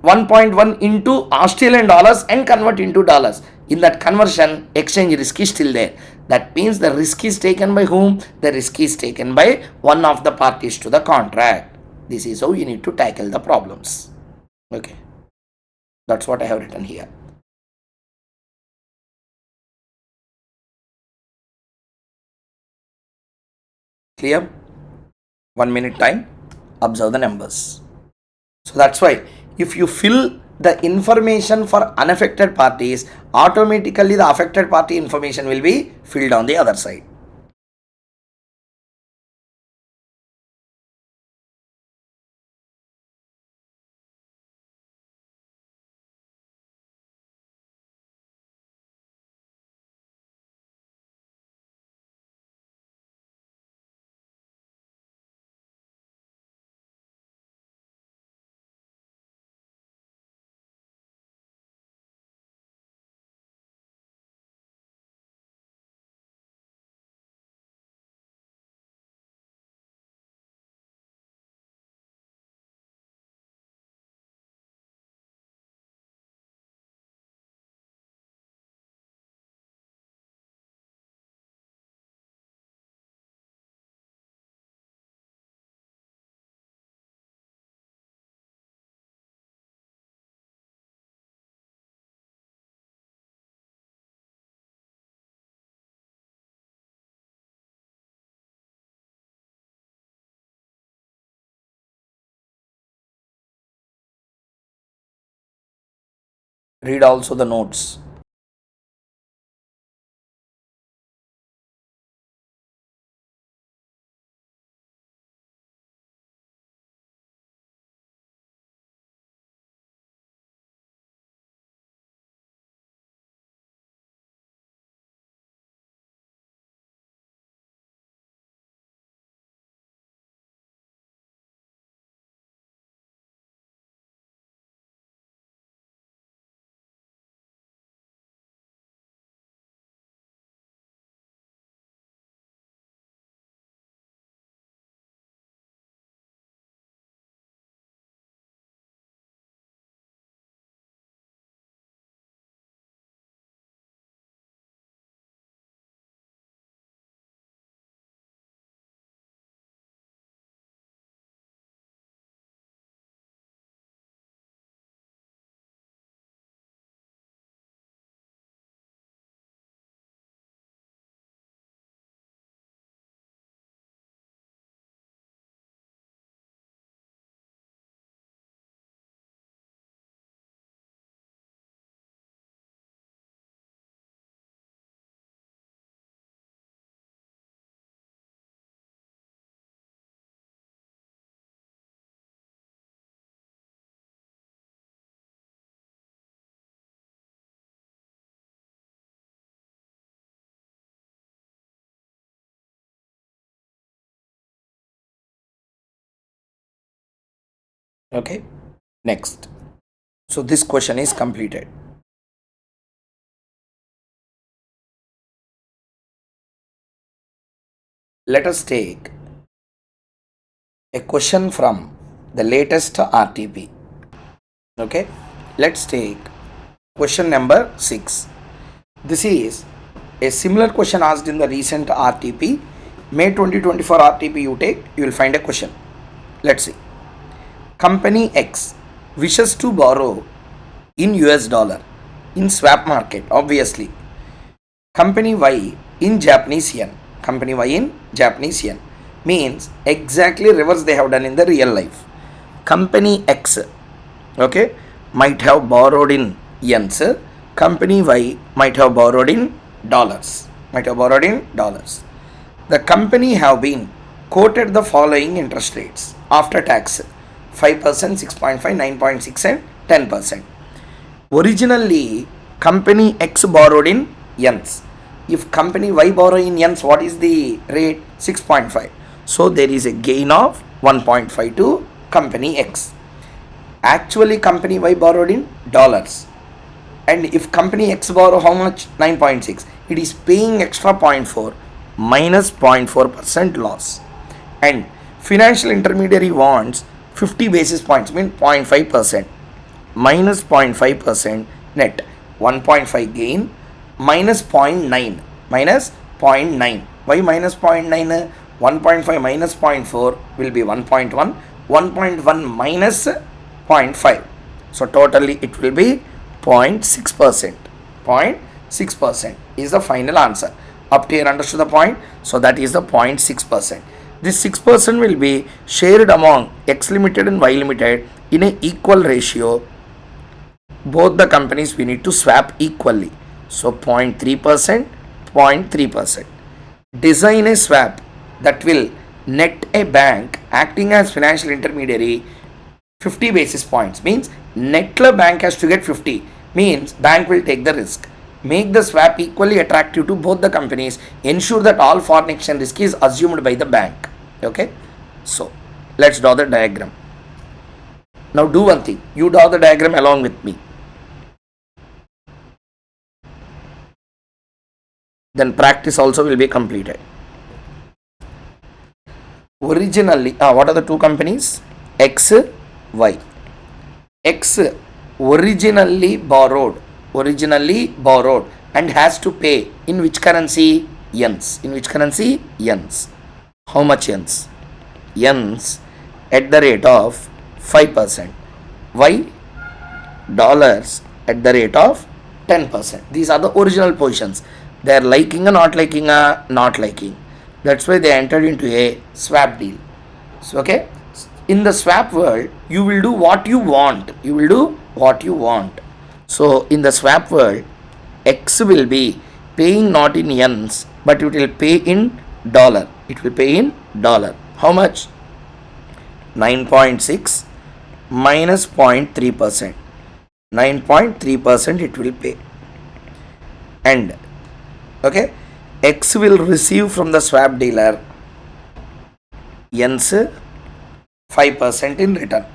1.1 into Australian dollars and convert into dollars. In that conversion, exchange risk is still there. That means the risk is taken by whom? The risk is taken by one of the parties to the contract. This is how you need to tackle the problems. Okay. That's what I have written here. Clear? 1 minute time. Observe the numbers. So that's why if you fill the information for unaffected parties, automatically the affected party information will be filled on the other side. Read also the notes. Okay. Next. So this question is completed. Let us take a question from the latest RTP. Okay. Let's take question number 6. This is a similar question asked in the recent RTP. May 2024 RTP you take, you will find a question. Let's see. Company X wishes to borrow in US dollar in swap market, obviously. Company Y in Japanese yen. Company Y in Japanese yen. Means exactly reverse they have done in the real life. Company X, okay, might have borrowed in yens. Company Y might have borrowed in dollars. The company have been quoted the following interest rates after tax: 5%, 6.5, 9.6 and 10%. Originally, company X borrowed in yens. If company Y borrow in yens, what is the rate? 6.5. So there is a gain of 1.5 to company X. Actually, company Y borrowed in dollars. And if company X borrow how much? 9.6. It is paying extra 0.4 minus 0.4% loss. And financial intermediary wants 50 basis points, mean 0.5%. Minus 0.5% net, 1.5 gain, minus 0.9, why minus 0.9? 1.5 minus 0.4 will be 1.1, 1.1 minus 0.5, so totally it will be 0.6%. 0.6% is the final answer. Up to here, understood the point? So that is the 0.6%. This 6% will be shared among X limited and Y limited in an equal ratio. Both the companies we need to swap equally. So 0.3%, 0.3%. Design a swap that will net a bank acting as financial intermediary 50 basis points. Means netler bank has to get 50. Means bank will take the risk. Make the swap equally attractive to both the companies. Ensure that all foreign exchange risk is assumed by the bank. Okay. So let's draw the diagram. Now do one thing. You draw the diagram along with me. Then practice also will be completed. Originally, what are the two companies? X, Y. X originally borrowed and has to pay in which currency? Yens. In which currency? Yens. How much yens? Yens at the rate of 5%. Y dollars at the rate of 10%. These are the original positions. They are liking or not liking? Not liking. That's why they entered into a swap deal. So okay, in the swap world, you will do what you want. So in the swap world, X will be paying not in yens, but it will pay in dollar. How much? 9.6 minus 0.3%. 9.3% it will pay. And okay, X will receive from the swap dealer yens 5% in return.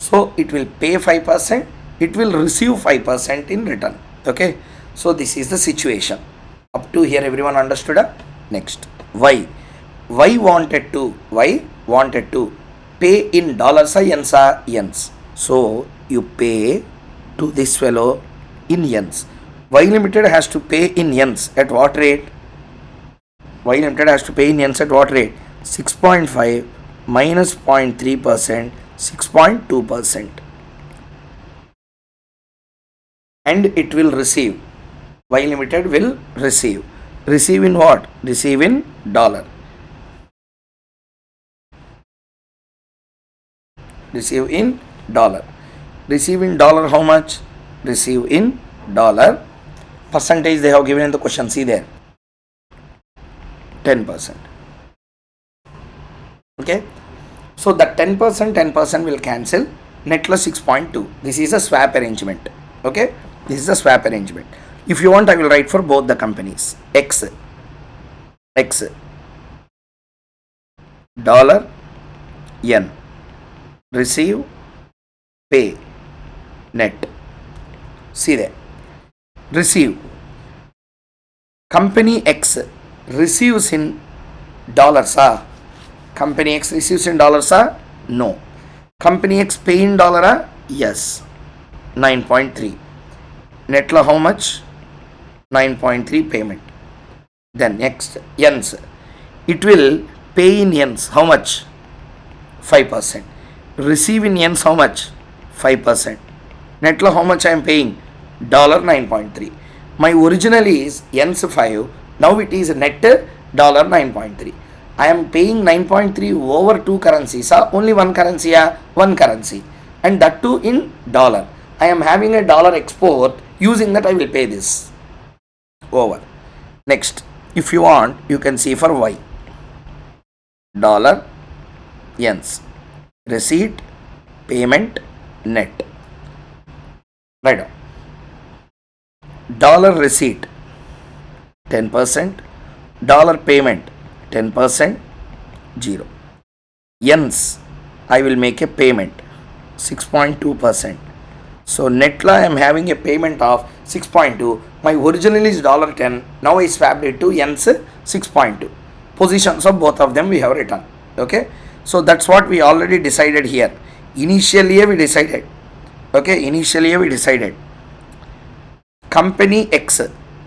So it will pay 5%, it will receive 5% in return. Okay, so this is the situation. Up to here everyone understood? Next, Y wanted to pay in dollars or yens. So you pay to this fellow in yens. Y limited has to pay in yens at what rate? 6.5 minus 0.3%, 6.2%. And it will receive. Y limited will receive. Receive in what? Receive in dollar. Receive in dollar how much? Receive in dollar. Percentage they have given in the question, see there, 10%. Okay, so that 10% will cancel, net loss 6.2. This is a swap arrangement. Okay, this is a swap arrangement. If you want, I will write for both the companies. X dollar yen, receive, pay, net. See there, receive. Company X receives in dollars. Company X receives in dollars? No. Company X pay in dollar? Yes. 9.3. Net law how much? 9.3 payment. Then next, yens. It will pay in yens. How much? 5%. Receive in yens how much? 5%. Net law how much I am paying? $9.3. My original is yens 5. Now it is net $9.3. I am paying 9.3 over two currencies. Only one currency. One currency. and that too in dollar. I am having a dollar export, using that I will pay this. Over. Next, if you want, you can see for Y. Dollar, yens. Receipt, payment, net. Right now. Dollar receipt 10%, dollar payment 10%, 0. Yens, I will make a payment 6.2%. So net law I am having a payment of 6.2. My original is $10. Now I swapped it to yens 6.2. Positions of both of them we have written. Okay. So that's what we already decided here. Initially we decided. Okay. Initially we decided. Company X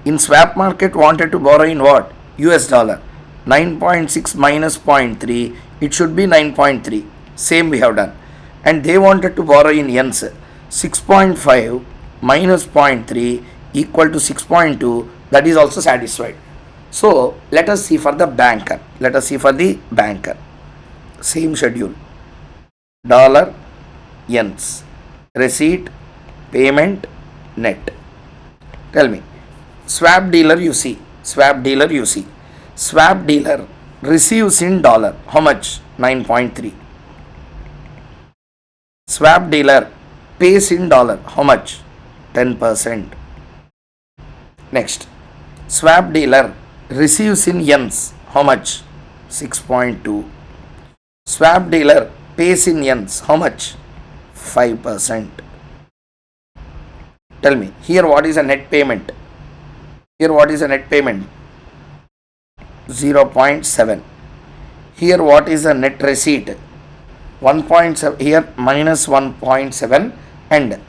in swap market wanted to borrow in what? US dollar. 9.6 minus 0.3, it should be 9.3. Same we have done. And they wanted to borrow in yens. 6.5 minus 0.3 equal to 6.2, that is also satisfied. So let us see for the banker. Let us see for the banker. Same schedule. Dollar, yens. Receipt, payment, net. Tell me. Swap dealer you see. Swap dealer you see. Swap dealer receives in dollar. How much? 9.3. Swap dealer pays in dollar. How much? 10%. Next. Swap dealer receives in yens. How much? 6.2. Swap dealer pays in yens. How much? 5%. Tell me. Here what is a net payment? Here what is a net payment? 0.7. Here what is a net receipt? 1.7. Here minus 1.7, and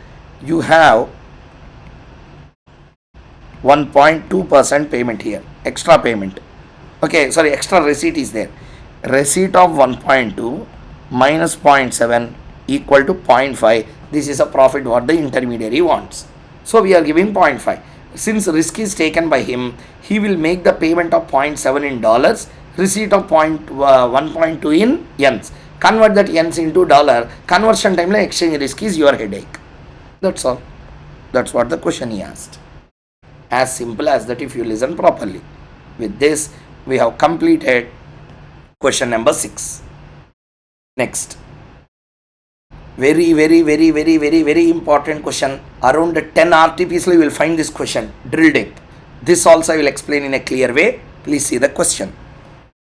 you have 1.2% payment here. Extra payment. Okay, sorry, extra receipt is there. Receipt of 1.2 minus 0.7 equal to 0.5. This is a profit what the intermediary wants. So we are giving 0.5. Since risk is taken by him, he will make the payment of 0.7 in dollars, receipt of 1.2 in yens. Convert that yens into dollar. Conversion time like exchange risk is your headache. That's all. That's what the question he asked. As simple as that if you listen properly. With this, we have completed question number 6. Next. Very important question. Around 10 RTPs you will find this question. Drill dip. This also I will explain in a clear way. Please see the question.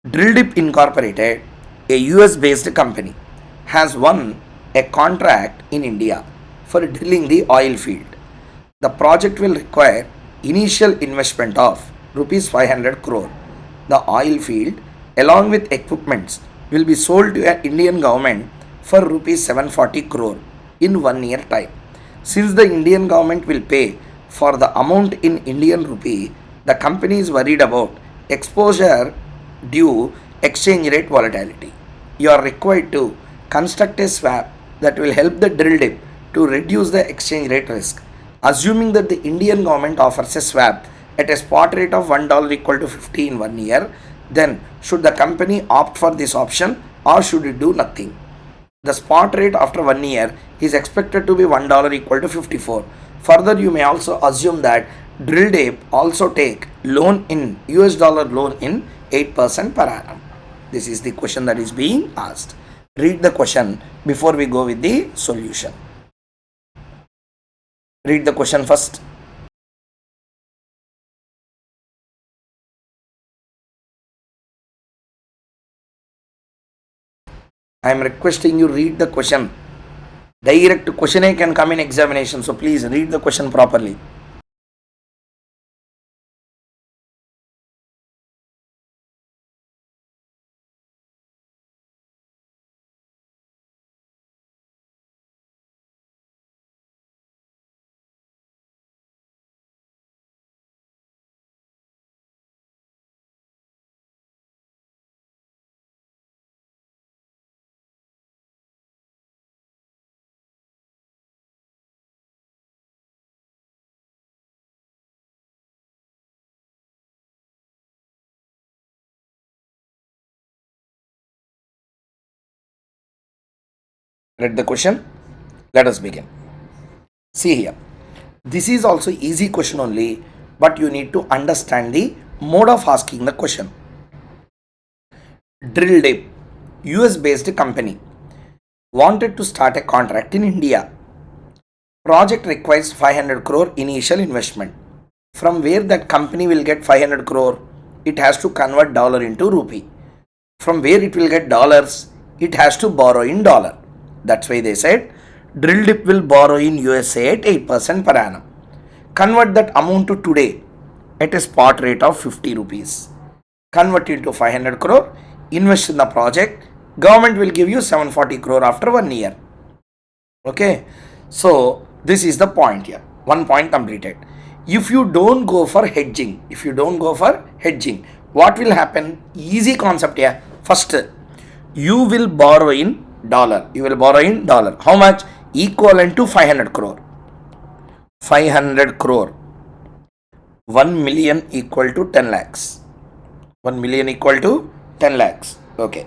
Drill Dip Incorporated, a US based company, has won a contract in India for drilling the oil field. The project will require initial investment of rupees 500 crore. The oil field along with equipments will be sold to an Indian government for rupees 740 crore in 1 year time. Since the Indian government will pay for the amount in Indian rupee, the company is worried about exposure due exchange rate volatility. You are required to construct a swap that will help the drill dip to reduce the exchange rate risk. Assuming that the Indian government offers a swap at a spot rate of $1 equal to 50 in 1 year, then should the company opt for this option or should it do nothing? The spot rate after 1 year is expected to be $1 equal to 54. Further, you may also assume that drill dip also take loan in US dollar loan in 8% per annum. This is the question that is being asked. Read the question before we go with the solution. Read the question first. I am requesting you read the question. Direct question can come in examination, so please read the question properly. Read the question. Let us begin. See here. This is also easy question only, but you need to understand the mode of asking the question. Drill Dip, US based company, wanted to start a contract in India. Project requires 500 crore initial investment. From where that company will get 500 crore, it has to convert dollar into rupee. From where it will get dollars, it has to borrow in dollar. That's why they said Drill Dip will borrow in USA at 8% per annum. Convert that amount to today at a spot rate of 50 rupees. Convert into 500 crore, invest in the project. Government will give you 740 crore after 1 year. Okay, so this is the point here. One point completed. If you don't go for hedging, what will happen? Easy concept here. First, you will borrow in dollar. How much? Equivalent to 500 crore. 500 crore. 1 million equal to 10 lakhs. 1 million equal to 10 lakhs. Okay.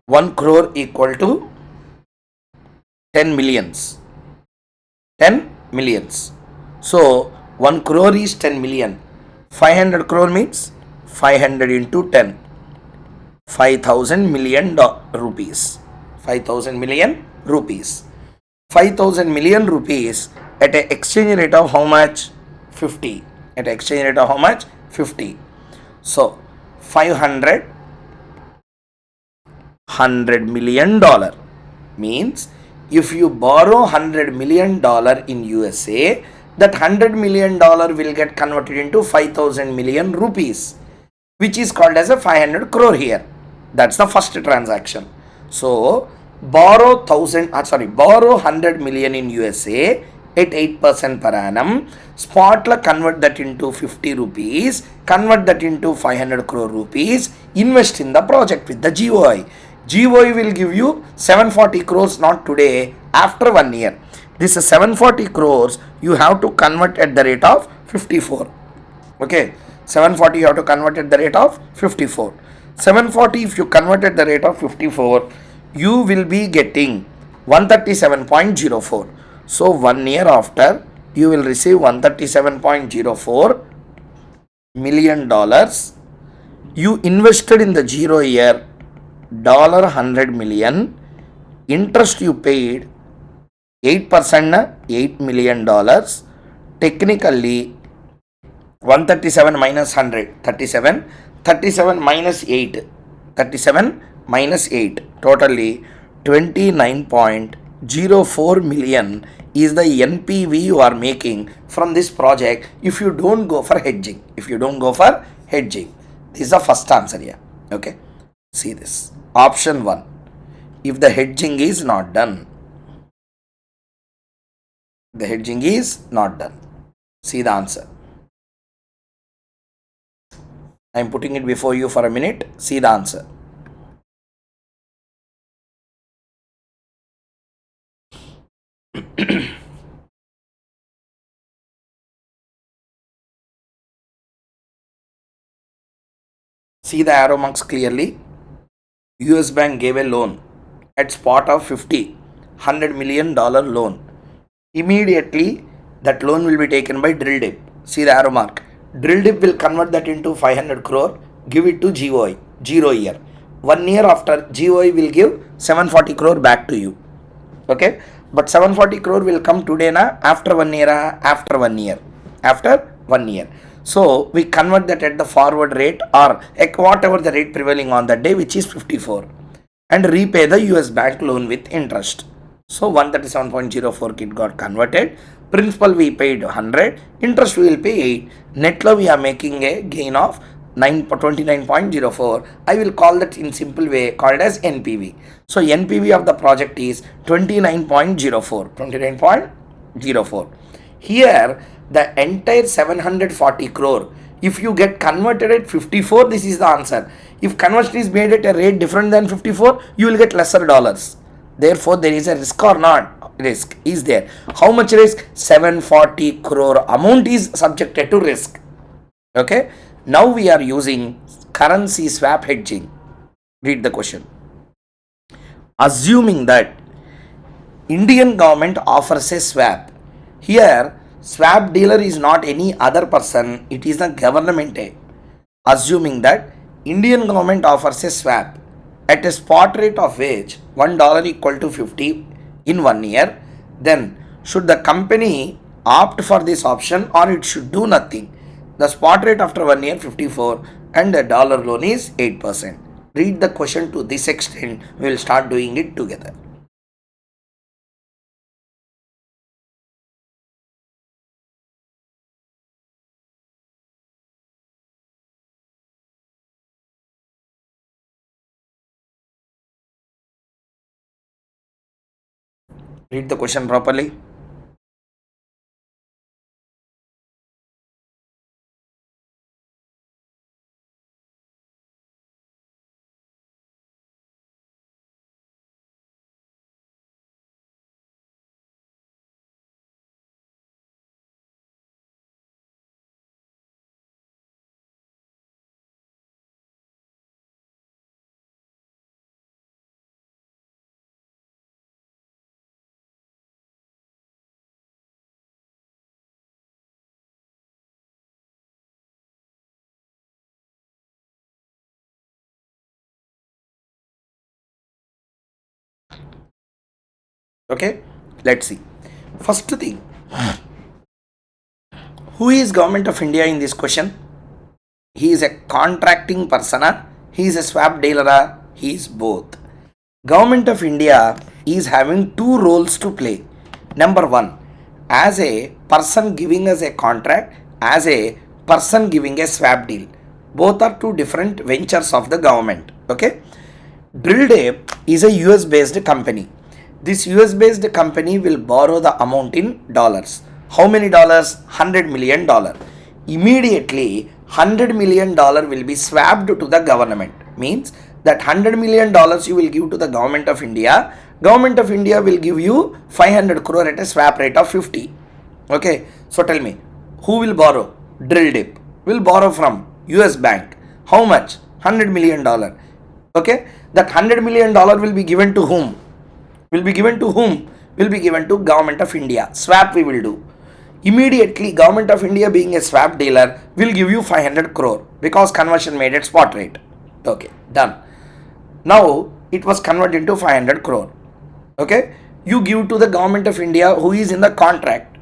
1 crore equal to 10 millions. 10 millions. So 1 crore is 10 million. 500 crore means 500 into 10. 5,000 million rupees. 5,000 million rupees. 5,000 million rupees at an exchange rate of how much? 50. At an exchange rate of how much? 50. So 500 $100 million means if you borrow $100 million in USA, that $100 million will get converted into 5,000 million rupees, which is called as a 500 crore here. That's the first transaction. So borrow 100 million in USA at 8% per annum. Spot la convert that into 50 rupees, convert that into 500 crore rupees, invest in the project with the GOI. GOI will give you 740 crores, not today, after 1 year. This is 740 crores you have to convert at the rate of 54. Okay, 740 you have to convert at the rate of 54. 740 if you convert at the rate of 54, you will be getting 137.04. So 1 year after, you will receive 137.04 million dollars. You invested in the 0 year $100 million. Interest you paid 8%, $8 million. Technically 137 minus 100, 37. 37 minus 8, 37 minus 8, totally 29.04 million is the NPV you are making from this project if you don't go for hedging. This is the first answer here. Okay, see this. Option 1, if the hedging is not done. See the answer. I am putting it before you for a minute. See the answer. See the arrow marks clearly. US Bank gave a loan at spot of 50, $100 million loan. Immediately that loan will be taken by Drill Dip. See the arrow mark. Drill Dip will convert that into 500 crore, give it to GOI, 0 year. 1 year after, GOI will give 740 crore back to you. Okay, but 740 crore will come today na, after 1 year, after 1 year. So we convert that at the forward rate or at whatever the rate prevailing on that day, which is 54, and repay the US bank loan with interest. So 137.04 kit got converted. Principal we paid 100, interest we will pay 8. Net we are making a gain of 29.04. I will call that in simple way called as NPV. So NPV of the project is 29.04. Here the entire 740 crore, if you get converted at 54, this is the answer. If conversion is made at a rate different than 54, you will get lesser dollars. Therefore there is a risk or not? Risk is there. How much risk? 740 crore amount is subjected to risk. Okay, now we are using currency swap hedging. Read the question. assuming that Indian government offers a swap. Here, swap dealer is not any other person, it is the government. Assuming that Indian government offers a swap at a spot rate of which $1 equal to 50 in 1 year, then should the company opt for this option or it should do nothing? The spot rate after 1 year 54 and the dollar loan is 8%. Read the question to this extent, we will start doing it together. Read the question properly. Okay, let's see. First thing, who is government of India in this question? He is a contracting person, he is a swap dealer, he is both. Government of India is having two roles to play. Number one, as a person giving us a contract, as a person giving a swap deal. Both are two different ventures of the government. Okay. Drilltape is a US based company. This US based company will borrow the amount in dollars. How many dollars? $100 million. Immediately, $100 million will be swapped to the government. Means that $100 million you will give to the government of India. Government of India will give you 500 crore at a swap rate of 50. Okay. So tell me, who will borrow? Drilltape will borrow from US bank. How much? $100 million. Okay. That $100 million will be given to whom? Will be given to whom? Will be given to government of India. Swap we will do. Immediately government of India being a swap dealer will give you 500 crore because conversion made at spot rate. Okay, done. Now it was converted into 500 crore. Okay, you give to the government of India who is in the contract.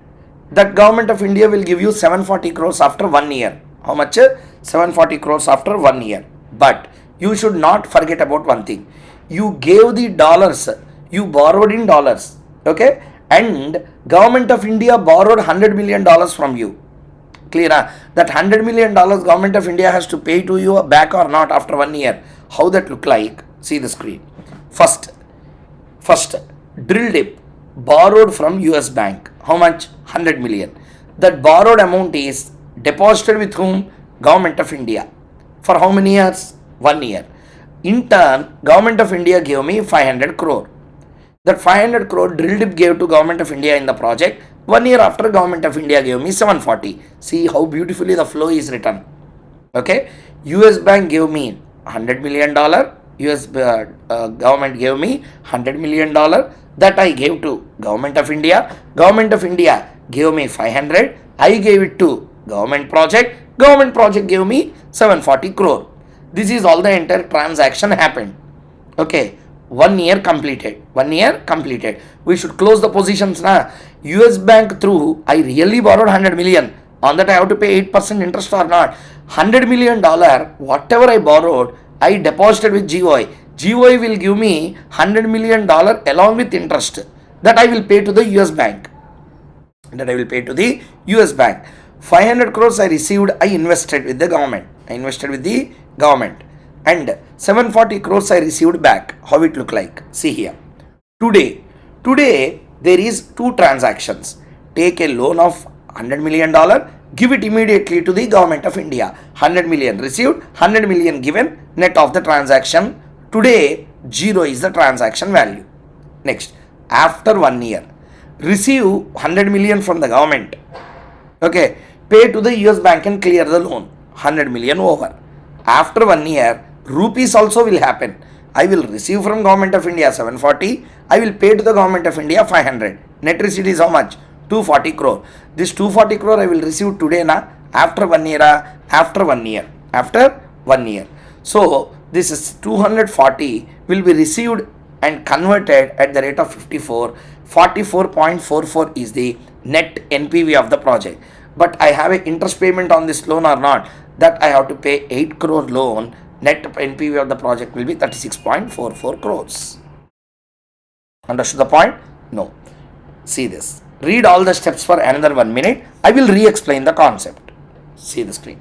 That government of India will give you 740 crores after 1 year. How much? 740 crores after 1 year. But you should not forget about one thing. You gave the dollars, you borrowed in dollars. Okay, and government of India borrowed $100 million from you. Clear? That $100 million government of India has to pay to you back or not after 1 year. How that look like? See the screen. First, Drilltape borrowed from US bank. How much? 100 million. That borrowed amount is deposited with whom? Government of India. For how many years? 1 year. In turn, government of India gave me 500 crore. That 500 crore Drilltape gave to government of India in the project. 1 year after, government of India gave me 740. See how beautifully the flow is written. Okay, US bank gave me $100 million. US government gave me $100 million. That I gave to government of India. Government of India gave me 500. I gave it to government project. Government project gave me 740 crore. This is all the entire transaction happened. Okay, 1 year completed. 1 year completed. We should close the positions now. US bank through, I really borrowed 100 million. On that I have to pay 8% interest or not. $100 million, whatever I borrowed, I deposited with GOI. GOI will give me $100 million along with interest. That I will pay to the US bank. 500 crores I received, I invested with the government. And 740 crores I received back. How it look like? See here. Today there is two transactions. Take a loan of $100 million, give it immediately to the government of India. 100 million received, 100 million given, net of the transaction. Today, 0 is the transaction value. Next, after 1 year, receive 100 million from the government. Okay, pay to the US bank and clear the loan. 100 million over. After 1 year, rupees also will happen. I will receive from Government of India 740. I will pay to the Government of India 500. Net receipt is how much? 240 crore. This 240 crore I will receive today na, after 1 year, after 1 year, after 1 year. So this is 240 will be received and converted at the rate of 54. 44.44 is the net NPV of the project. But I have an interest payment on this loan or not, that I have to pay 8 crore loan. Net NPV of the project will be 36.44 crores. Understood the point? No. See this. Read all the steps for another 1 minute. I will re-explain the concept. See the screen.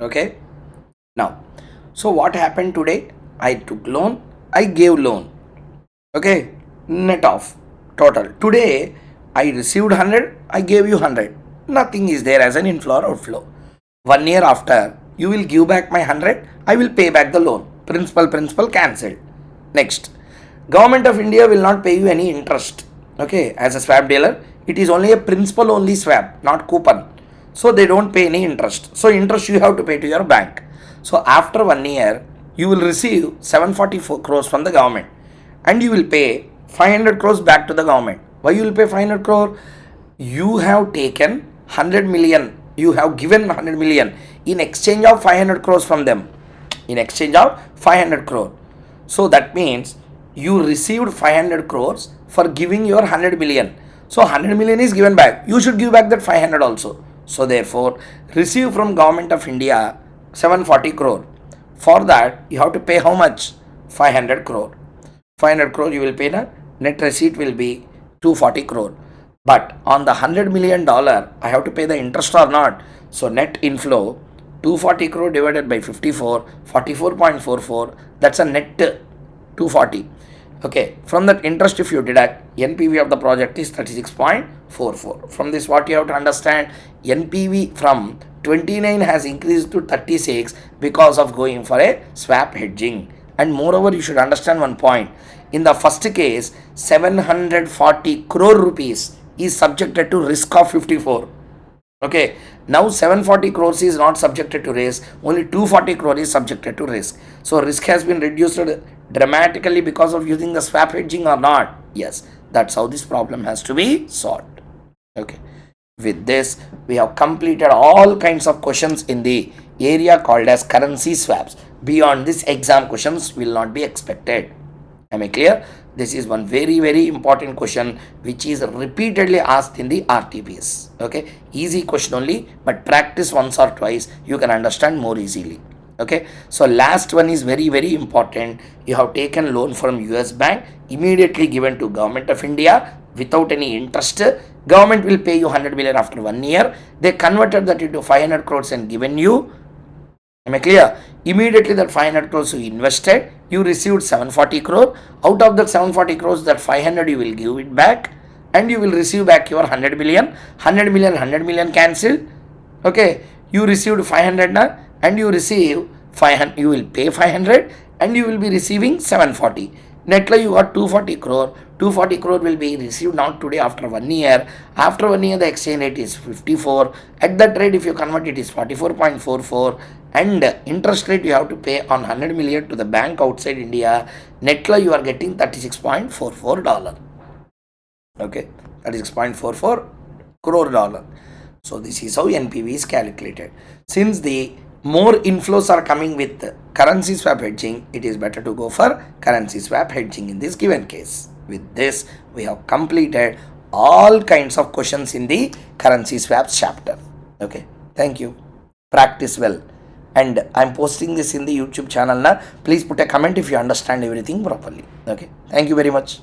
Okay. Now, so what happened today? I took loan, I gave loan. Okay, net off total. Today I received 100, I gave you 100. Nothing is there as an inflow or outflow. 1 year after, you will give back my 100, I will pay back the loan. Principal cancelled. Next, Government of India will not pay you any interest. Okay, as a swap dealer, it is only a principal only swap, not coupon. So they don't pay any interest. So interest you have to pay to your bank. So after 1 year, you will receive 744 crores from the government, and you will pay 500 crores back to the government. Why you will pay 500 crore? You have taken 100 million. You have given 100 million in exchange of 500 crores from them. In exchange of 500 crore. So that means you received 500 crores for giving your 100 million. So 100 million is given back. You should give back that 500 also. So therefore, receive from Government of India 740 crore. For that, you have to pay how much? 500 crore. 500 crore you will pay na? Net receipt will be 240 crore. But on the $100 million, I have to pay the interest or not? So net inflow 240 crore divided by 54, 44.44, that's a net 240. Okay, from that interest if you deduct, NPV of the project is 36.44. From this what you have to understand, NPV from 29 has increased to 36 because of going for a swap hedging. And moreover, you should understand one point. In the first case, 740 crore rupees is subjected to risk of 54. Okay, now 740 crores is not subjected to risk, only 240 crore is subjected to risk. So risk has been reduced dramatically because of using the swap hedging or not? Yes, that's how this problem has to be solved. Okay, with this we have completed all kinds of questions in the area called as currency swaps. Beyond this, exam questions will not be expected. Am I clear? This is one very important question which is repeatedly asked in the RTPS. Okay, easy question only, but practice once or twice, you can understand more easily. Okay, so last one is very important. You have taken loan from US bank, immediately given to Government of India without any interest. Government will pay you 100 million after 1 year. They converted that into 500 crores and given you. Am I clear? Immediately that 500 crores you invested, you received 740 crore. Out of that 740 crores, that 500 you will give it back, and you will receive back your 100 million. 100 million cancelled. Okay, you received 500 now, and you receive 500. You will pay 500, and you will be receiving 740. Netly you got 240 crore. 240 crore will be received now today after 1 year. After 1 year, the exchange rate is 54. At that rate, if you convert it, is 44.44. And interest rate you have to pay on 100 million to the bank outside India. Netly you are getting $36.44. Okay, that is 6.44 crore dollar. So this is how NPV is calculated. Since the more inflows are coming with currency swap hedging, it is better to go for currency swap hedging in this given case. With this, we have completed all kinds of questions in the currency swaps chapter. Okay, thank you. Practice well. And I'm posting this in the YouTube channel now. Please put a comment if you understand everything properly. Okay, thank you very much.